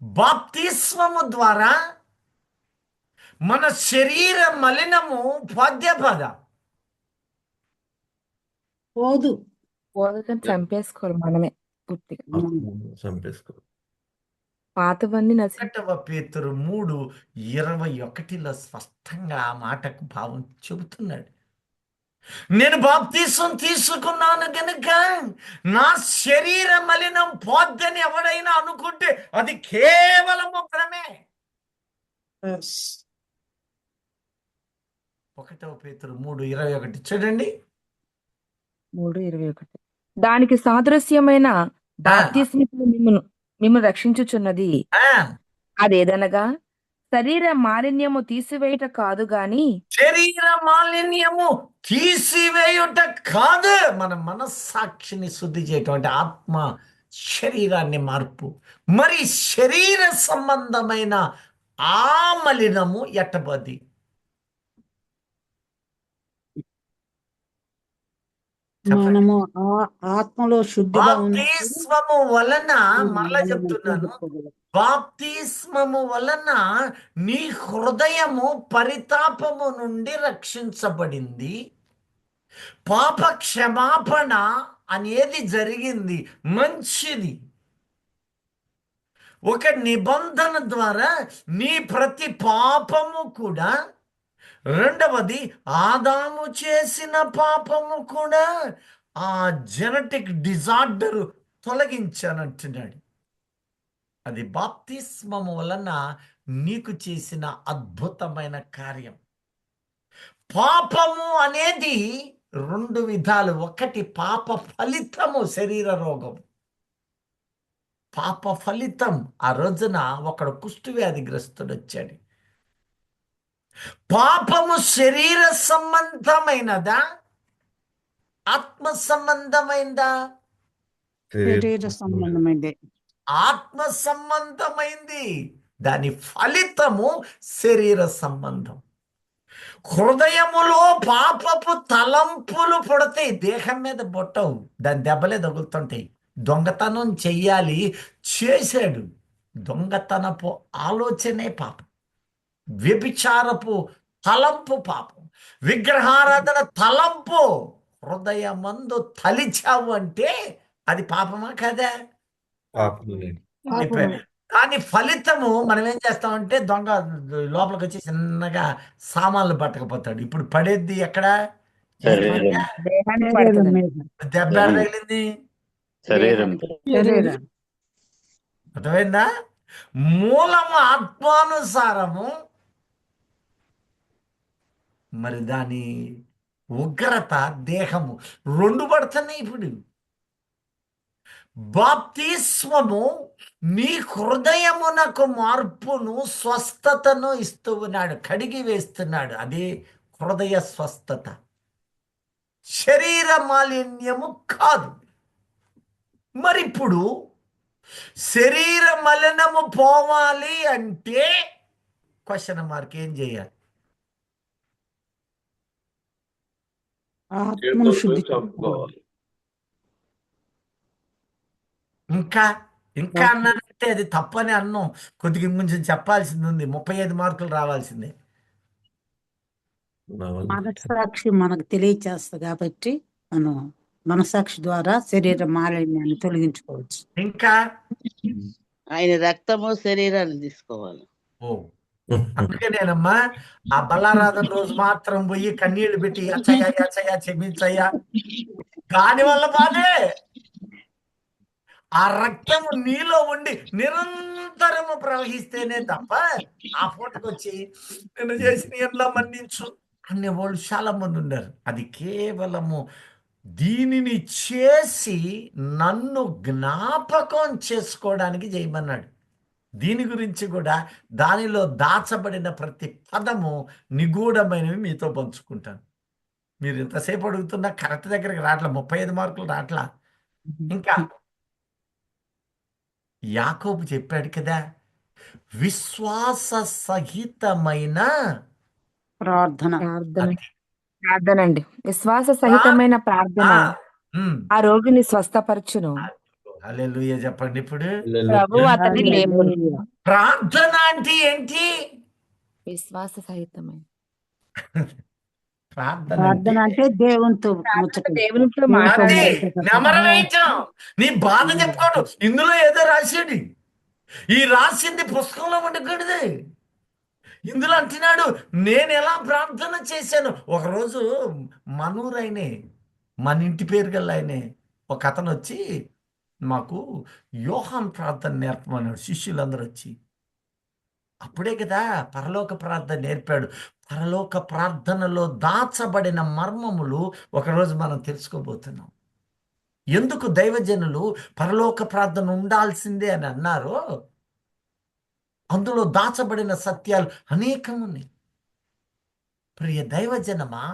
Speaker 1: బాప్తిస్మము ద్వారా మన శరీర మలినము పద్యపద
Speaker 2: పోదు.
Speaker 3: పోదుకని చంపేసుకోవాలి మనమే పూర్తిగా.
Speaker 5: చంపేసుకో.
Speaker 3: పాతవన్నీ నశి
Speaker 1: 1 పేతురు 3:21 స్పష్టంగా ఆ మాటకు భావం చెబుతున్నాడు. నేను బాప్తిసం తీసుకున్నాను గనుక నా శరీర మలినం పోద్దని ఎవడైనా అనుకుంటే అది కేవలము భ్రమే. 1 పేతురు 3:21 చూడండి.
Speaker 3: 3:21 దానికి సాదృశ్యమైన బాప్తిస్మము మిమ్మును రక్షించుచున్నది.
Speaker 1: ఆ
Speaker 3: అదేదనగా శరీర మాలిన్యము తీసివేయుట కాదు గాని
Speaker 1: శరీర మాలిన్యము తీసివేయుట కాదు, మన మనస్సాక్షిని శుద్ధి చేయటం అంటే ఆత్మ శరీరాన్ని మార్పు. మరి శరీర సంబంధమైన ఆ మలినము ఎట్టబది? చెప్పండి.
Speaker 2: మనము ఆత్మలో శుద్ధిగా ఉన్నప్పుడు
Speaker 1: బాప్తిస్మము వలన, మరలా చెప్తున్నాను, బాప్తిస్మము వలన నీ హృదయము పరితాపము నుండి రక్షించబడింది. పాప క్షమాపణ అనేది జరిగింది, మంచిది. ఒక నిబంధన ద్వారా నీ ప్రతి పాపము కూడా, రెండవది ఆదాము చేసిన పాపము కూడా, ఆ జెనెటిక్ డిజార్డర్ తొలగించానంటున్నాడు. అది బాప్తిస్మము వలన నీకు చేసిన అద్భుతమైన కార్యం. పాపము అనేది రెండు విధాలు. ఒకటి పాప ఫలితము, శరీర రోగం. పాప ఫలితం. ఆ రోజున ఒకడు కుష్ఠవ్యాధిగ్రస్తుడు వచ్చాడు. పాపము శరీర సంబంధమైనదా, ఆత్మ సంబంధమైందా?
Speaker 2: శరీర సంబంధమైంది.
Speaker 1: ఆత్మ సంబంధమైంది. దాని ఫలితము శరీర సంబంధం. హృదయములో పాపపు తలంపులు పుడతాయి, దేహం మీద పుట్టవు, దాని దెబ్బలే తగులుతుంటాయి. దొంగతనం చెయ్యాలి, చేశాడు. దొంగతనపు ఆలోచనే పాపం. వ్యభిచారపు తలంపు పాపం. విగ్రహారాధన తలంపు హృదయమందు తలిచావు అంటే అది పాపమా కదా?
Speaker 5: పాపమే.
Speaker 1: దాని ఫలితము మనం ఏం చేస్తామంటే, దొంగ లోపలికి వచ్చి చిన్నగా సామాన్లు పట్టకపోతాడు. ఇప్పుడు పడేది ఎక్కడ?
Speaker 3: దేహానికి
Speaker 2: శరీరం
Speaker 3: పడుతుంది.
Speaker 2: మీద.
Speaker 1: దెబ్బ ఎక్కడ తగిలింది?
Speaker 6: శరీరం
Speaker 2: శరీరం.
Speaker 1: అర్థమైందా? మూలము ఆత్మానుసారము, మరి దాని ఉగ్రత దేహము. రెండు పడుతున్నాయి ఇప్పుడు. బాప్తిస్మము నీ హృదయమునకు మార్పును, స్వస్థతను ఇస్తూ ఉన్నాడు, కడిగి వేస్తున్నాడు. అదే హృదయ స్వస్థత, శరీర మాలిన్యము కాదు. మరి ఇప్పుడు శరీర మలినము పోవాలి అంటే క్వశ్చన్ మార్క్, ఏం చేయాలి?
Speaker 2: ఆత్మను శుద్ధి
Speaker 6: చంపుకోవాలి.
Speaker 1: ఇంకా ఇంకా అన్నానంటే అది తప్పని అన్నాం. కొద్దిగా కొంచెం చెప్పాల్సింది ఉంది. 35 మార్కులు రావాల్సిందే.
Speaker 2: మనస్సాక్షి మనకు తెలియచేస్తుంది కాబట్టి మనం మనస్సాక్షి ద్వారా శరీర మాలిన్యాన్ని తొలగించుకోవచ్చు.
Speaker 1: ఇంకా
Speaker 7: ఆయన రక్తము శరీరాన్ని తీసుకోవాలి.
Speaker 1: ఓ అందుకేనేనమ్మా ఆ బలారాధన రోజు మాత్రం పోయి కన్నీళ్లు పెట్టి అచ్చయ్యా అచ్చయ్యా క్షమించయ్యా, దానివల్ల బాధే. ఆ రక్తము నీలో ఉండి నిరంతరము ప్రవహిస్తేనే తప్ప ఆ ఫోటోకి వచ్చి నేను చేసిన ఎలా మన్నించు అనేవాళ్ళు చాలా మంది ఉన్నారు. అది కేవలము దీనిని చేసి నన్ను జ్ఞాపకం చేసుకోవడానికి చేయమన్నాడు. దీని గురించి కూడా, దానిలో దాచబడిన ప్రతి పదము నిగూఢమైనవి మీతో పంచుకుంటాను. మీరు ఇంతసేపు అడుగుతున్నా కరెక్ట్ దగ్గరికి రావట్లా, 35 మార్కులు రావట్లా. ఇంకా యాకోబు చెప్పాడు కదా, విశ్వాస సహితమైన
Speaker 2: ప్రార్థన.
Speaker 3: ప్రార్థన అండి. విశ్వాస సహితమైన ప్రార్థన ఆ రోగిని స్వస్థపరచును.
Speaker 1: హల్లెలూయా చెప్పండి. ఇప్పుడు
Speaker 3: ప్రభు అతన్ని లేపును.
Speaker 1: ప్రార్థన అంటే ఏంటి?
Speaker 3: విశ్వాస సహితమైన
Speaker 2: ప్రార్థన అంటే దేవునితో ముచ్చట.
Speaker 3: దేవునితో
Speaker 1: అదే
Speaker 3: మాట్లాడాలి.
Speaker 1: నెమరవేయటం. నీ బాధ చెప్పుకోడు. ఇందులో ఏదో రాశాడు, ఈ రాసింది పుస్తకంలో ఉండకూడదు. ఇందులో అంటున్నాడు, నేను ఎలా ప్రార్థన చేశాను. ఒకరోజు మనూరైనే, మన ఇంటి పేరు గల ఆయనే ఒక అతను వచ్చి మాకు యోహాన్ ప్రార్థన నేర్పమన్నాడు. శిష్యులందరూ వచ్చి, అప్పుడే కదా పరలోక ప్రార్థన నేర్పాడు. పరలోక ప్రార్థనలో దాచబడిన మర్మములు ఒకరోజు మనం తెలుసుకోబోతున్నాం. ఎందుకు దైవజనులు పరలోక ప్రార్థన ఉండాల్సిందే అని అన్నారో అందులో దాచబడిన సత్యాలు అనేకం ఉన్నాయి. ప్రియ దైవజనమా,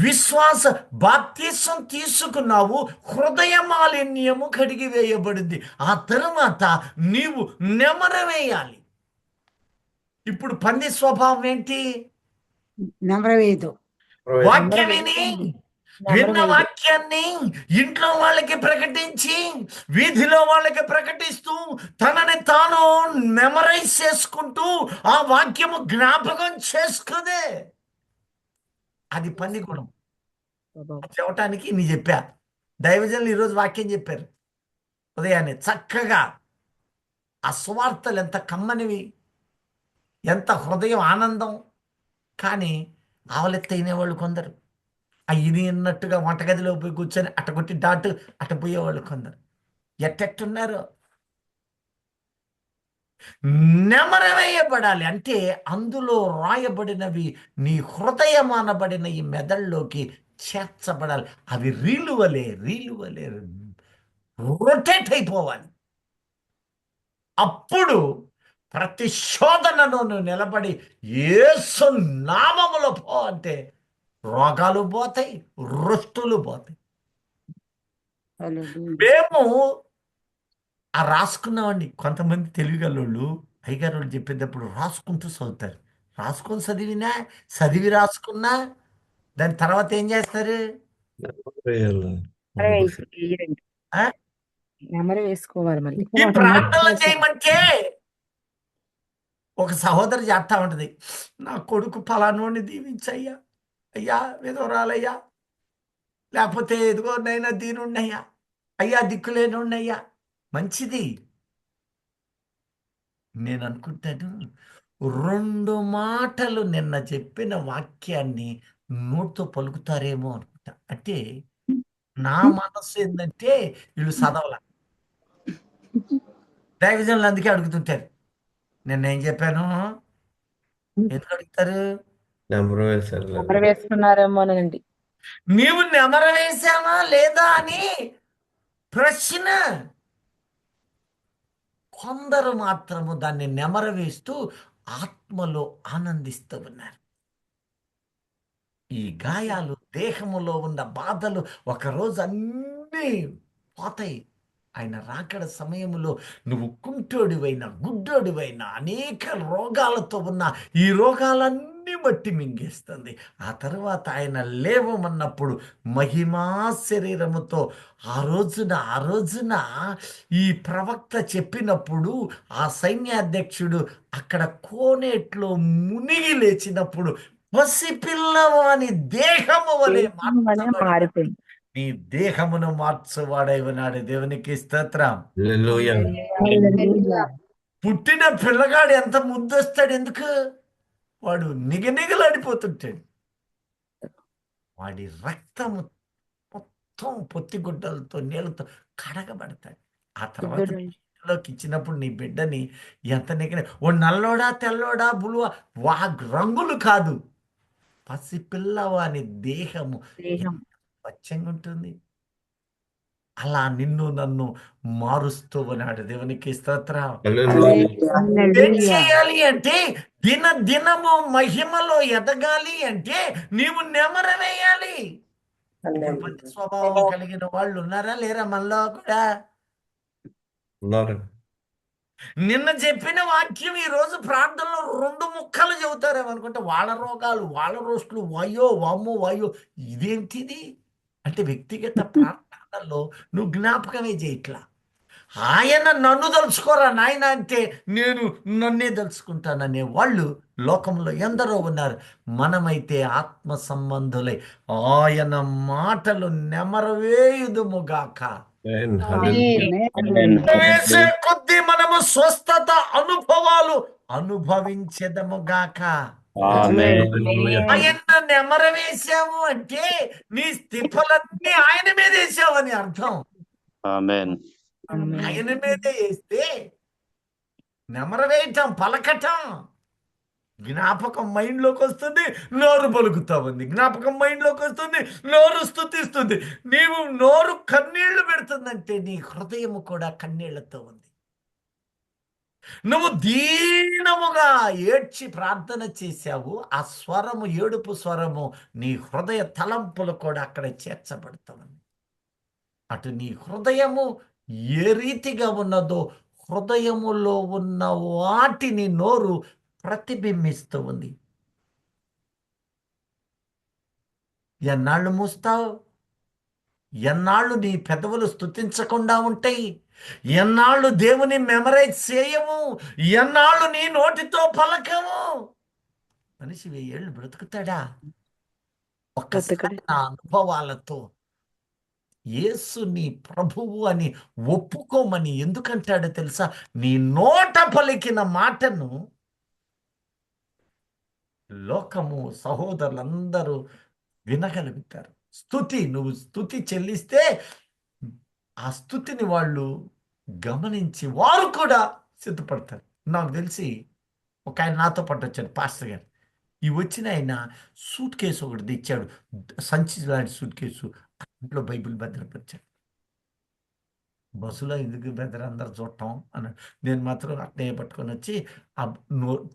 Speaker 1: విశ్వాస బాప్తీసం తీసుకున్నావు, హృదయ మాలిన్యము కడిగి వేయబడింది. ఆ తరువాత నీవు నెమరవేయాలి. ఇప్పుడు పంది స్వభావం ఏంటి?
Speaker 2: నెమరవేయదు.
Speaker 1: వాక్యం విని విన్న
Speaker 3: నెమరు
Speaker 1: వాక్యాన్ని ఇంట్లో వాళ్ళకి ప్రకటించి వీధిలో వాళ్ళకి ప్రకటిస్తూ తనని తాను మెమరైజ్ చేసుకుంటూ ఆ వాక్యము జ్ఞాపకం చేసుకునే అది పంది గుణం. చెప్పటానికి నీ చెప్పా. దైవజనులు ఈరోజు వాక్యం చెప్పారు ఉదయాన్నే చక్కగా. ఆ సువార్తలు ఎంత కమ్మనివి, ఎంత హృదయం ఆనందం. కానీ ఆవలెత్తి అయినవాళ్ళు కొందరు, ఆ ఇది అన్నట్టుగా వంటగదిలో పోయి కూర్చొని అటగొట్టి డాటు అటపోయేవాళ్ళు కొందరు. ఎట్టెట్టున్నారు? నెమరవేయబడాలి అంటే అందులో రాయబడినవి నీ హృదయం అనబడిన ఈ మెదడులోకి చేర్చబడాలి. అవి రీలు వలె రొటేట్ అయిపోవాలి. అప్పుడు ప్రతి శోధనను నువ్వు నిలబడి యేసు నామములో పో అంటే రోగాలు పోతాయి, రుష్టులు పోతాయి.
Speaker 2: హల్లెలూయా.
Speaker 1: మేము ఆ రాసుకున్నామండి. కొంతమంది తెలివిగలోళ్ళు అయ్యగారు వాళ్ళు చెప్పేటప్పుడు రాసుకుంటూ చదువుతారు. రాసుకొని చదివి రాసుకున్నా దాని తర్వాత ఏం చేస్తారు? ఆ?
Speaker 3: నెమరు వేసుకోవాలి మళ్ళీ.
Speaker 1: ఈ ప్రార్థనలు చేయమంటే ఒక సహోదరు చేస్తా ఉంటది, నా కొడుకు ఫలానోని దీవించయ్యా, అయ్యా విధవరాలయ్యా, లేకపోతే ఎదుగో నైనా దీనున్నయ్యా, అయ్యా దిక్కులేనున్నయ్యా. మంచిది. నేను అనుకుంటాను 2 మాటలు నిన్న చెప్పిన వాక్యాన్ని నోటితో పలుకుతారేమో అనుకుంటా. అంటే నా మనస్సు ఏంటంటే వీళ్ళు చదవాల. దైవజనులు అందుకే అడుగుతుంటారు. నిన్న ఏం చెప్పాను? ఎందుకు అడుగుతారు?
Speaker 5: నెంబర్ వేశారు
Speaker 3: నెమరు వేసుకున్నారేమోనండి.
Speaker 1: నీవు నెమర వేశామా లేదా అని ప్రశ్న. కొందరు మాత్రము దాన్ని నెమర వేస్తూ ఆత్మలో ఆనందిస్తూ ఉన్నారు. ఈ గాయాలు, దేహములో ఉన్న బాధలు ఒకరోజు అన్నీ పోతాయి. ఆయన రాకడ సమయంలో నువ్వు కుంటోడివైనా గుడ్డోడివైనా అనేక రోగాలతో ఉన్న ఈ రోగాలన్నీ బట్టి మింగేస్తుంది. ఆ తర్వాత ఆయన లేవమన్నప్పుడు మహిమా శరీరముతో ఆ రోజున ఈ ప్రవక్త చెప్పినప్పుడు ఆ సైన్యాధ్యక్షుడు అక్కడ కోనేట్లో మునిగి లేచినప్పుడు పసిపిల్లవాని దేహము వలె మార్చబడి
Speaker 3: మారిపోయింది.
Speaker 1: నీ దేహమును మార్చువాడై ఉన్నాడు. దేవునికి స్తోత్రం.
Speaker 5: హల్లెలూయా.
Speaker 2: హల్లెలూయా.
Speaker 1: పుట్టిన పిల్లగాడు ఎంత ముద్దొస్తాడు? ఎందుకు? వాడు నిగనిగలాడిపోతుంటాడు. వాడి రక్తము మొత్తం పొత్తిగుడ్డలతో నీళ్ళతో కడగబడతాడు. ఆ తర్వాత లోకి ఇచ్చినప్పుడు నీ బిడ్డని ఎంత ఓ నల్లోడా తెల్లోడా బులువా రంగులు కాదు, పసిపిల్లవాని దేహము
Speaker 3: దేహం
Speaker 1: స్వచ్ఛంగా ఉంటుంది. అలా నిన్ను నన్ను మారుస్తూ ఉన్నాడు. దేవునికి స్తోత్రం.
Speaker 5: హల్లెలూయా.
Speaker 1: ఏం
Speaker 2: హల్లెలూయా.
Speaker 1: చేయాలి అంటే దినము మహిమలో ఎదగాలి అంటే నీవు నెమర వేయాలి. ఇప్పుడు ప్రతి స్వభావం కలిగిన వాళ్ళు ఉన్నారా లేరా మనలో కూడా?
Speaker 5: ఉన్నారు.
Speaker 1: నిన్న చెప్పిన వాక్యం ఈ రోజు ప్రార్థనలో 2 ముక్కలు చెబుతారేమో అనుకుంటే వాళ్ళ రోగాలు, వాళ్ళ రోస్టులు, వాయో వామ్మో వాయో ఇదేంటిది అంటే వ్యక్తిగత ప్రార్థనలో నువ్వు జ్ఞాపకమే చేయట్లా. ఆయన నన్ను తలుచుకోరా నాయన అంటే నేను నన్నే తలుచుకుంటాననే వాళ్ళు లోకంలో ఎందరో ఉన్నారు. మనమైతే ఆత్మ సంబంధులై ఆయన మాటలు నెమరవేయుదుముగాక. వేసే కొద్దీ మనము స్వస్థత అనుభవాలు అనుభవించెదముగాక.
Speaker 5: హల్లెలూయా.
Speaker 1: ఆయన నెమర వేసాము అంటే నీ స్థిపలన్నీ ఆయన మీద వేసావని అర్థం.
Speaker 6: ఆమేన్.
Speaker 1: ఆయన మీదే వేస్తే నెమర వేయటం, పలకటం, జ్ఞాపకం మైండ్లోకి వస్తుంది, నోరు పలుకుతా ఉంది. జ్ఞాపకం మైండ్లోకి వస్తుంది, నోరు స్తుతిస్తుంది. నీవు నోరు కన్నీళ్లు పెడుతుందంటే నీ హృదయము కూడా కన్నీళ్లతో ఉంది. నువ్వు దీనముగా ఏడ్చి ప్రార్థన చేశావు. ఆ స్వరము, ఏడుపు స్వరము నీ హృదయ తలంపులు కూడా అక్కడ చేర్చబడతావు. అటు నీ హృదయము ఏ రీతిగా ఉన్నదో హృదయములో ఉన్న వాటిని నోరు ప్రతిబింబిస్తూ ఉంది. ఎన్నాళ్ళు మూస్తావు? ఎన్నాళ్ళు నీ పెదవులు స్తుతించకుండా ఉంటాయి? ఎన్నాళ్ళు దేవుని మెమరైజ్ చేయము? ఎన్నాళ్ళు నీ నోటితో పలకము? మనిషి 1000 ఏళ్ళు బ్రతుకుతాడా? ఒక్కసారి నా అనుభవాలతో యేసు నీ ప్రభువు అని ఒప్పుకోమని ఎందుకంటాడో తెలుసా? నీ నోట పలికిన మాటను లోకము, సహోదరులందరూ వినగలుగుతారు. నువ్వు స్తుతి చెల్లిస్తే ఆ స్తుతిని వాళ్ళు గమనించి వారు కూడా సిద్ధపడతారు. నాకు తెలిసి ఒక ఆయన నాతో పాటు వచ్చాడు, పాస్టర్ గారు. ఈ వచ్చిన ఆయన సూట్ కేసు ఒకటి తెచ్చాడు, సంచి లాంటి సూట్ కేసు. ఇంట్లో బైబిల్ భద్రపరిచాడు. బస్సులో ఎందుకు భద్ర అందరు చూడటం అన్నాడు. నేను మాత్రం అట్నే పట్టుకొని వచ్చి ఆ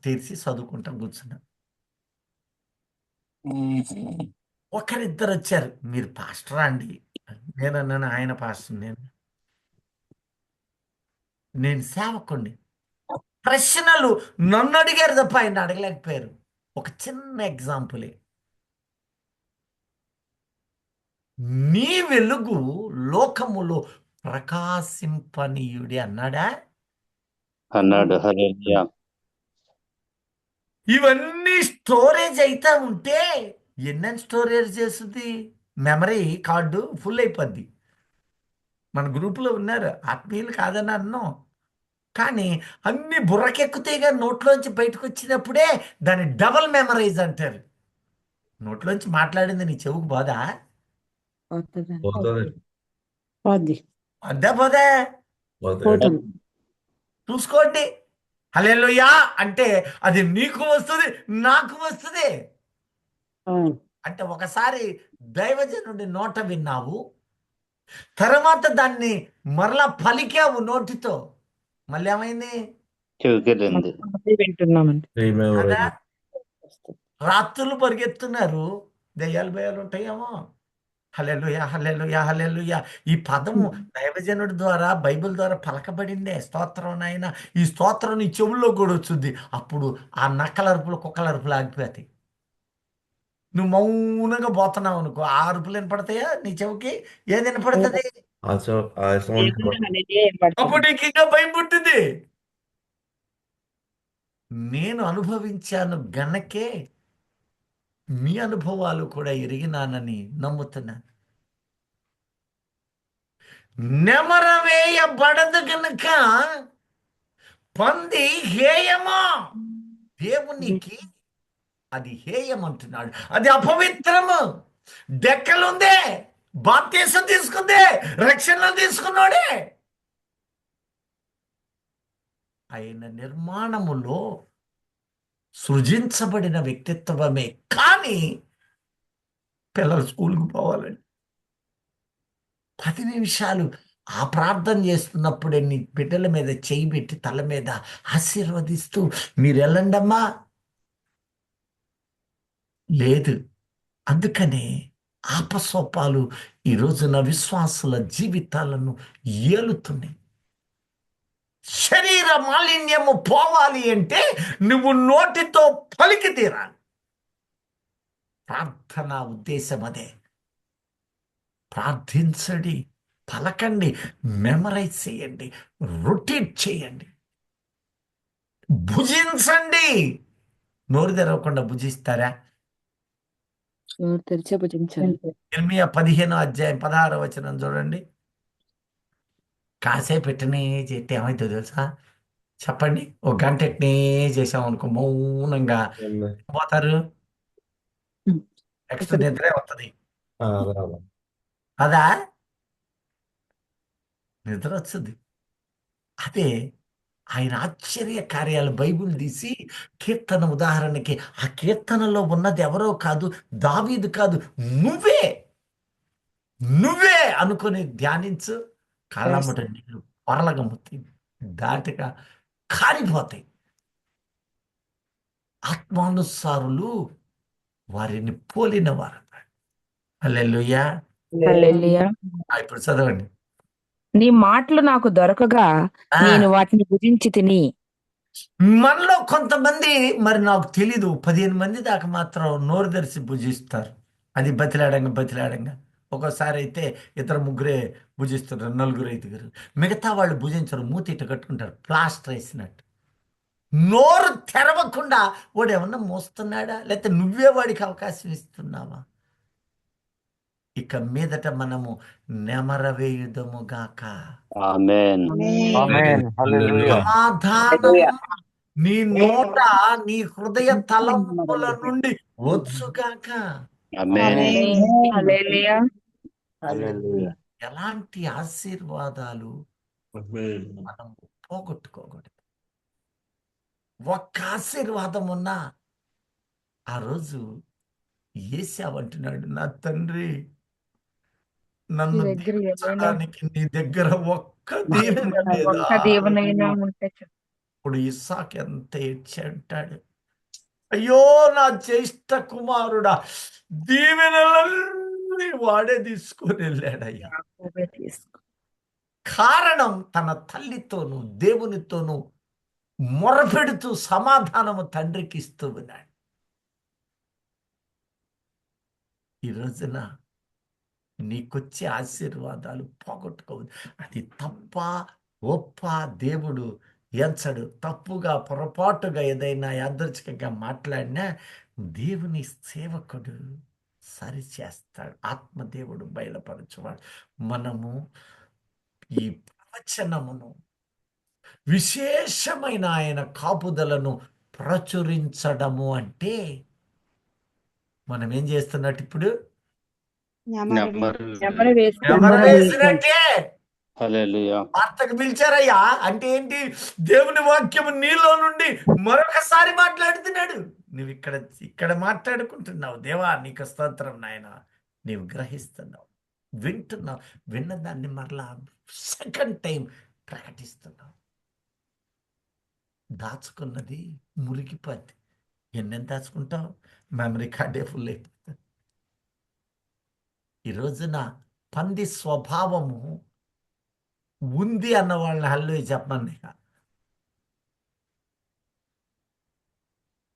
Speaker 1: తెరిచి చదువుకుంటా కూర్చున్నాను. ఒకరిద్దరు వచ్చారు, మీరు పాస్టరా అండి? నేను అన్నాను, ఆయన పాస్టర్, నేను సేవకుణ్ణి. ప్రశ్నలు నన్ను అడిగారు తప్ప ఆయన అడగలేకపోయారు. ఒక చిన్న ఎగ్జాంపులే. నీ వెలుగు లోకములో ప్రకాశింపనీయుడి అన్నాడా?
Speaker 6: అన్నాడు. హల్లెలూయా.
Speaker 1: ఇవన్నీ స్టోరేజ్ అయితే ఉంటే ఎన్నెన్ని స్టోరేజ్ చేస్తుంది? మెమరీ కార్డు ఫుల్ అయిపోద్ది. మన గ్రూపులో ఉన్నారు ఆత్మీయులు, కాదని అన్నాం, కానీ అన్ని బుర్రకెక్కుతాయిగా నోట్లోంచి బయటకు వచ్చినప్పుడే దాన్ని డబల్ మెమరైజ్ అంటారు. నోట్లోంచి మాట్లాడింది నీ చెవుకు పోదా?
Speaker 5: పోతుంది.
Speaker 2: పోద్ది.
Speaker 1: అద్దా పోదా?
Speaker 2: పోతుంది.
Speaker 1: చూసుకోండి. హల్లెలూయా అంటే అది నీకు వస్తుంది, నాకు వస్తుంది.
Speaker 2: అవును.
Speaker 1: అంటే ఒకసారి దైవజనుడి నోట విన్నావు, తర్వాత దాన్ని మరలా పలికావు నోటితో, మళ్ళీ ఏమైంది?
Speaker 6: చెవికెళ్ళింది.
Speaker 2: వింటున్నామండి.
Speaker 1: కదా? రాత్రులు పరిగెత్తున్నారు, దెయ్యాలు భయాలు ఉంటాయేమో. హల్లెలూయా, హల్లెలూయా, హల్లెలూయా. ఈ పదము దైవజనుడి ద్వారా, బైబిల్ ద్వారా పలకబడిందే. స్తోత్రం నాయన. ఈ స్తోత్రం నీ చెవుల్లో కూడా వచ్చింది. అప్పుడు ఆ నక్కలరుపులు, కుక్కలరుపులు ఆగిపోతాయి. నువ్వు మౌనంగా పోతున్నావు అనుకో, ఆ అరుపులు వినపడతాయా నీ చెవికి? ఏది వినపడుతుంది?
Speaker 5: ఆ సౌండ్
Speaker 1: అప్పుడు నీకు ఇంకా భయం పుట్టింది. నేను అనుభవించాను గనకే మీ అనుభవాలు కూడా ఎరిగినానని నమ్ముతున్నాను. నెమరవేయబడదు గనుక పంది హేయమా? దేవునికి అది హేయం అంటున్నాడు. అది అపవిత్రము. డెక్కలుందే, బాప్తీసం తీసుకుందే, రక్షణ తీసుకున్నాడే. ఆయన నిర్మాణములో సృజించబడిన వ్యక్తిత్వమే. కానీ పిల్లలు స్కూల్కి పోవాలండి, 10 నిమిషాలు ఆ ప్రార్థన చేస్తున్నప్పుడే నీ బిడ్డల మీద చేయి పెట్టి తల మీద ఆశీర్వదిస్తూ మీరు వెళ్ళండమ్మా. లేదు. అందుకనే ఆపసోపాలు ఈ రోజున విశ్వాసుల జీవితాలను ఏలుతున్నాయి. శరీర మాలిన్యము పోవాలి అంటే నువ్వు నోటితో పలికి తీరాలి. ప్రార్థన ఉద్దేశం అదే. ప్రార్థించండి, పలకండి, మెమరైజ్ చేయండి, రొటేట్ చేయండి, భుజించండి. నోరు తెరవకుండా భుజిస్తారా?
Speaker 2: తెరిచే భుజించాలి.
Speaker 1: ఇర్మియా 15వ అధ్యాయం 16వ వచనం చూడండి. కాసేపు ఎట్టనే చేస్తే ఏమైతుందో తెలుసా? చెప్పండి. ఒక గంట ఎట్టనే చేసాం అనుకో, మౌనంగా పోతారు. నెక్స్ట్ నిద్రే వస్తుంది. అదా? నిద్ర వచ్చింది. అదే ఆయన ఆశ్చర్య కార్యాలు బైబిల్ తీసి కీర్తన ఉదాహరణకి, ఆ కీర్తనలో ఉన్నది ఎవరో కాదు, దావీదు కాదు, నువ్వే అనుకుని ధ్యానించు. కాళ్ళమ్మట నీళ్ళు పొరలగమ్ముతుంది, దాటిగా కారిపోతాయి. ఆత్మానుసారులు వారిని పోలిన వారు. హల్లెలూయా.
Speaker 3: హల్లెలూయా.
Speaker 1: ఇప్పుడు చదవండి.
Speaker 3: నీ మాటలు నాకు దొరకగా
Speaker 1: ఆ,
Speaker 3: నేను వాటిని భుజించి తిని.
Speaker 1: మనలో కొంతమంది మరి నాకు తెలీదు 15 మంది దాకా మాత్రం నోరు తెరిచి భుజిస్తారు. అది బతిలాడంగా ఒక్కోసారి అయితే ఇతర ముగ్గురే భుజిస్తారు, 4-5. మిగతా వాళ్ళు భుజించరు, మూతి ఇట్ట కట్టుకుంటారు ప్లాస్టర్ వేసినట్టు. నోరు తెరవకుండా వాడు ఏమన్నా మోస్తున్నాడా, లేకపోతే నువ్వే వాడికి అవకాశం ఇస్తున్నావా? ఇక మీదట మనము నెమరవేయుదము గాక.
Speaker 6: ఆమేన్.
Speaker 5: Amen. Hallelujah.
Speaker 1: సమాధానం నీ నోట నీ హృదయ తలంపుల నుండి వచ్చుగాక.
Speaker 6: ఆమేన్.
Speaker 3: హల్లెలూయా.
Speaker 5: Hallelujah.
Speaker 1: ఎలాంటి ఆశీర్వాదాలు
Speaker 5: Amen.
Speaker 1: మనం పోగొట్టుకోకూడదు. ఒక్క ఆశీర్వాదం ఉన్నా ఆ రోజు ఏశావు అంటున్నాడు, నా తండ్రి నన్ను
Speaker 3: నీ దగ్గర ఏమైనా
Speaker 1: దీవించడానికి నీ దగ్గర ఒక్క దీవెన లేదా?
Speaker 3: ఒక్క దేవునైనా ఉంటే చాలు.
Speaker 1: ఇప్పుడు ఇస్సాకు ఎంత ఏడ్చాడు, అయ్యో నా జ్యేష్ఠ కుమారుడా, దీవెనలన్నీ వాడే తీసుకొని వెళ్ళాడయ్యా.
Speaker 3: యాకోబే తీసుకో.
Speaker 1: కారణం తన తల్లితోనూ దేవునితోనూ మొరపెడుతూ సమాధానము తండ్రికి ఇస్తూ ఉన్నాడు. ఈ రోజున నీకొచ్చే ఆశీర్వాదాలు పోగొట్టుకోవద్దు. అది తప్ప ఒప్ప దేవుడు ఎంచడు. తప్పుగా పొరపాటుగా ఏదైనా యాదృచ్ఛికంగా మాట్లాడినా దేవుని సేవకుడు సరిచేస్తాడు. ఆత్మదేవుడు బయలుపరచువాడు. మనము ఈ ప్రవచనమును, విశేషమైన ఆయన కాపుదలను ప్రచురించడము అంటే మనం ఏం చేస్తున్నట్టు? ఇప్పుడు
Speaker 6: నెమ్మరు.
Speaker 3: నెమరు వేసుకుని
Speaker 1: ఎవరు వేసినట్టే
Speaker 6: హల్లెలూయా.
Speaker 1: వార్తకు పిలిచారయ్యా. అంటే ఏంటి? దేవుని వాక్యము నీలో నుండి మరొకసారి మాట్లాడుతున్నాడు. నువ్వు ఇక్కడ మాట్లాడుకుంటున్నావు. దేవా నీకు స్తోత్రం నాయన. నీవు గ్రహిస్తున్నావు, వింటున్నావు, విన్నదాన్ని మరలా సెకండ్ టైం ప్రకటిస్తున్నావు. దాచుకున్నది మురికిపోద్ది. ఎన్నెన్ని దాచుకుంటావు? మెమరీ కార్డే ఫుల్ అయిపోతుంది. ఈ రోజున పంది స్వభావము ఉంది అన్న వాళ్ళని హల్లెలూయా చెప్పండి.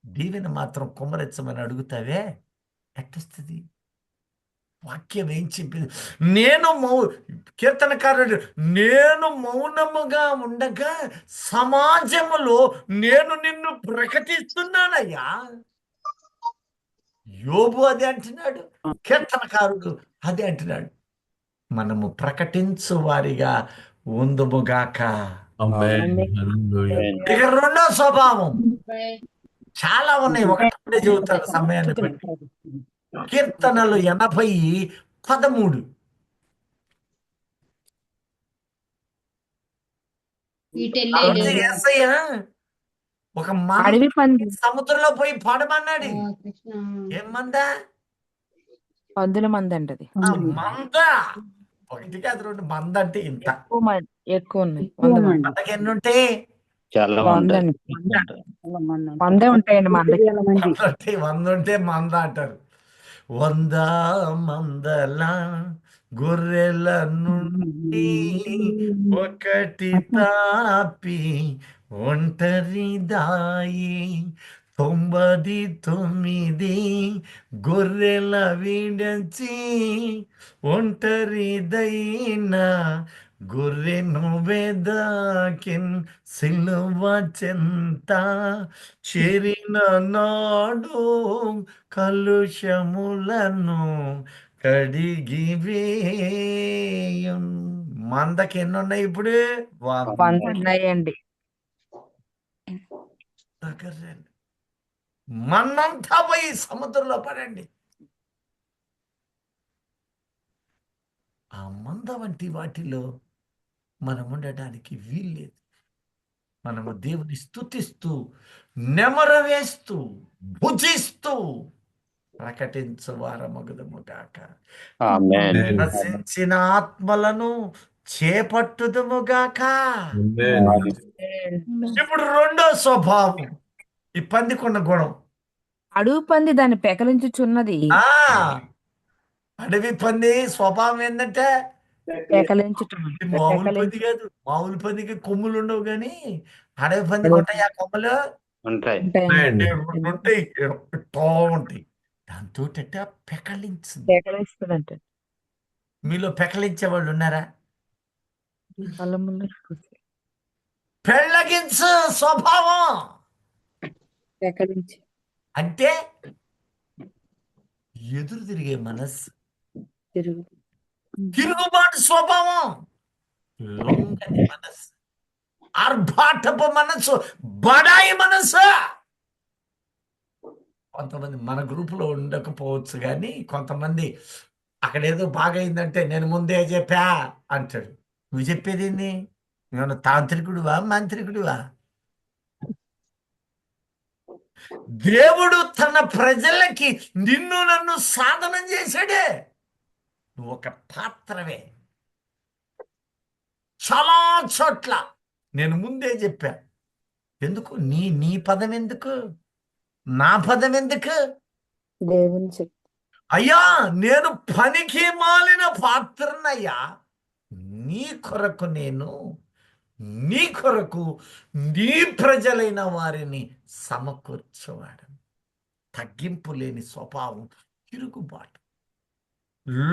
Speaker 1: దీవెన మాత్రం కుమ్మరించమని అడుగుతావే, ఎట్టొస్తుంది? వాక్యం ఏం చెప్పింది? కీర్తనకారుడు, నేను మౌనముగా ఉండగా సమాజములో నేను నిన్ను ప్రకటిస్తున్నానయ్యా. యోబు అదే అంటున్నాడు, కీర్తనకారుడు అదే అంటున్నాడు. మనము ప్రకటించు వారిగా ఉందుముగాక.
Speaker 5: Amen. Hallelujah.
Speaker 1: ఇక రెండో స్వభావం చాలా ఉన్నాయి, ఒకటే చెబుతారు సమయాన్ని బట్టి. కీర్తనలు 80:13. యేసయ్య ఒక
Speaker 3: అడవి పంది
Speaker 1: సముద్రంలో పోయి పాడమన్నాడు. ఏం మంద?
Speaker 3: పందుల మంది అంటది.
Speaker 1: ఆ మంద. 1 కాదు 2 మంద అంటే ఇంత.
Speaker 3: ఎక్కువ ఉన్నాయి. 100 మంది.
Speaker 1: మందకి ఎన్ని ఉంటాయి?
Speaker 6: చాలా
Speaker 3: 100
Speaker 6: ఉంటాయి.
Speaker 3: 100 ఉంటాయండి మందకి.
Speaker 1: 100 ఉంటే మంద అంటారు. 100 మందల గొర్రెల నుండి ఒకటి తాపి ఒంటరిదాయి, 99 గొర్రెల విడచి ఒంటరిదైన గొర్రెను వెదకిన్ సిలువ చెంత చేరిన నాడు కలుషములను కడిగి వేయున్. మందకి ఎన్ని ఉన్నాయి ఇప్పుడు?
Speaker 3: 100 ఉన్నాయండి.
Speaker 1: మన్నంతా పోయి సముద్రంలో పడండి. ఆ మంద వంటి వాటిలో మనం ఉండడానికి వీల్లేదు. మనము దేవుని స్తుతిస్తూ, నెమరు వేస్తూ, భుజిస్తూ ప్రకటించు వారమగుదము గాక.
Speaker 6: ఆమేన్.
Speaker 1: నశించిన ఆత్మలను చేపట్టుదుము గాక.
Speaker 5: Amen.
Speaker 1: ఇప్పుడు రెండో స్వభావం, ఈ పందికున్న గుణం.
Speaker 3: అడుగు పంది దాన్ని పెకలించుచున్నది.
Speaker 1: ఆ అడవి పంది స్వభావం ఏంటంటే
Speaker 3: పెకలించుట
Speaker 1: ఇది మామూలు పంది కాదు. మామూలు పందికి కొమ్ములు ఉండవు, కానీ అడవి పందికి ఉంటాయి ఆ కొమ్మలు.
Speaker 6: ఉంటాయి.
Speaker 5: Amen.
Speaker 1: ఉంటాయి, ఇట్టా ఉంటాయి. దాంతో పెకలించింది.
Speaker 3: పెకలిస్తుందంట.
Speaker 1: మీలో పెకలించే వాళ్ళు ఉన్నారా?
Speaker 2: పొలములో
Speaker 1: పెళ్ళగించు స్వభావం
Speaker 2: పెకలించి
Speaker 1: అంటే ఎదురు తిరిగే మనస్సు,
Speaker 2: తిరుగు
Speaker 1: తిరుగుబాటు స్వభావం, లొంగని మనస్సు, ఆర్భాటపు మనస్సు, బడాయి మనస్సు. కొంతమంది మన గ్రూపులో ఉండకపోవచ్చు, కానీ కొంతమంది అక్కడేదో బాగైందంటే నేను ముందే చెప్పా అంటాడు. నువ్వు చెప్పేది ఏంది? నువ్వు తాంత్రికుడివా, మాంత్రికుడివా? దేవుడు తన ప్రజలకి నిన్ను నన్ను సాధనం చేశాడే. నువ్వు ఒక పాత్రవే. చాలా చోట్ల నేను ముందే చెప్పా. ఎందుకు నీ పదం ఎందుకు, నా పదం ఎందుకు?
Speaker 2: దేవుని శక్తి
Speaker 1: అయ్యా, నేను పనికి మాలిన పాత్రనయ్యా. నీ కొరకు నేను, నీ కొరకు నీ ప్రజలైన వారిని సమకూర్చేవాడు. తగ్గింపు లేని స్వభావం, తిరుగుబాటు,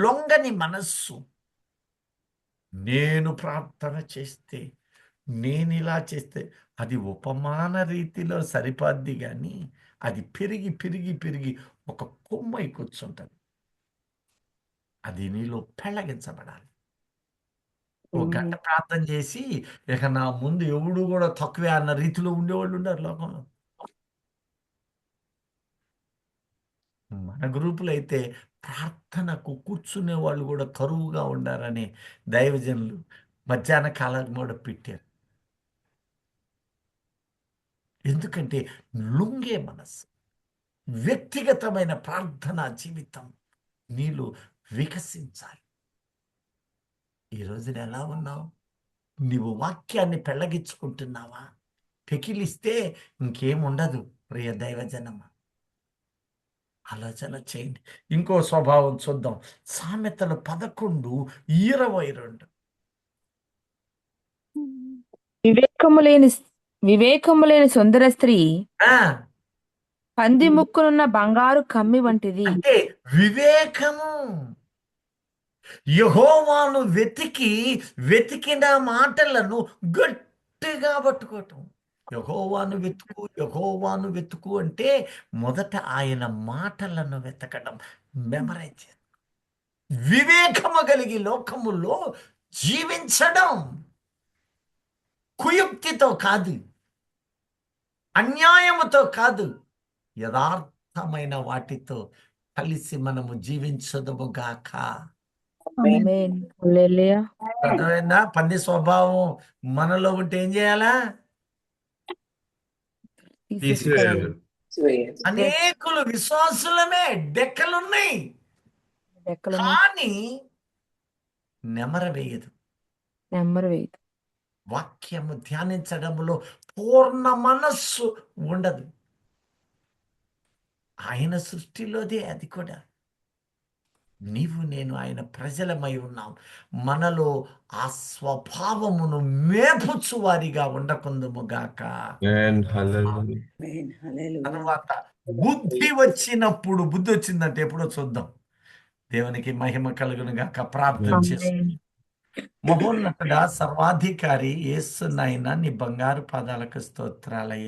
Speaker 1: లొంగని మనస్సు. నేను ప్రార్థన చేస్తే, నేను ఇలా చేస్తే అది ఉపమాన రీతిలో సరిపోద్ది, కానీ అది పెరిగి పెరిగి పెరిగి ఒక కొమ్మై కూర్చుంటుంది. అది నీలో పెళ్ళగించబడాలి. ఒక గంట ప్రార్థన చేసి ఇక నా ముందు ఎవడు కూడా తక్కువే అన్న రీతిలో ఉండేవాళ్ళు ఉన్నారు లోకంలో. మన గ్రూపులో అయితే ప్రార్థనకు కూర్చునే వాళ్ళు కూడా కరువుగా ఉండారని దైవజనులు మధ్యాహ్న కాలం కూడా పెట్టారు. ఎందుకంటే లొంగే మనస్సు, వ్యక్తిగతమైన ప్రార్థనా జీవితం నీలో వికసించాలి. ఈ రోజున ఎలా ఉన్నావు? నీవు వాక్యాన్ని పెళ్ళగించుకుంటున్నావా? పెకిలిస్తే ఇంకేముండదు ప్రియ దైవజనమ. ఆలోచన చేయండి. ఇంకో స్వభావం చూద్దాం. సామెతలు 11:22.
Speaker 3: వివేకము లేని సుందర స్త్రీ
Speaker 1: ఆ,
Speaker 3: పంది ముక్కునున్న బంగారు కమ్మి వంటిది.
Speaker 1: అంటే వివేకము. యెహోవాను వెతికిన మాటలను గట్టిగా పట్టుకోవటం. యెహోవాను వెతుకు అంటే మొదట ఆయన మాటలను వెతకడం, మెమరైజ్ చేయడం, వివేకము కలిగి లోకములో జీవించడం. కుయుక్తితో కాదు, అన్యాయముతో కాదు, యథార్థమైన వాటితో కలిసి మనము జీవించదము గాక.
Speaker 3: ఆమేన్.
Speaker 2: హల్లెలూయా
Speaker 1: అర్థమైందా? పంది స్వభావం మనలో ఉంటే ఏం చేయాలా?
Speaker 5: తీసివేయాలి.
Speaker 1: అనేకులు విశ్వాసులమే, డెక్కలున్నాయి,
Speaker 3: రెక్కలు
Speaker 1: కానీ నెమర వేయదు.
Speaker 3: నెంబర్ వేయదు.
Speaker 1: వాక్యము ధ్యానించడంలో పూర్ణ మనస్సు ఉండదు. ఆయన సృష్టిలోదే అది కూడా. నీవు నేను ఆయన ప్రజలమై ఉన్నాం. మనలో ఆ స్వభావమును మేపుచు వారిగా ఉండకుందుము గాక.
Speaker 5: Amen. Hallelujah.
Speaker 1: తర్వాత బుద్ధి వచ్చిందంటే ఎప్పుడో చూద్దాం. దేవునికి మహిమ కలుగును గాక. ప్రార్థన చేసి,
Speaker 3: ఆమేన్.
Speaker 1: మహోన్నతుడా, సర్వాధికారి యేసు నాయనా, నీ బంగారు పాదాలకు స్తోత్రాలయ్యా.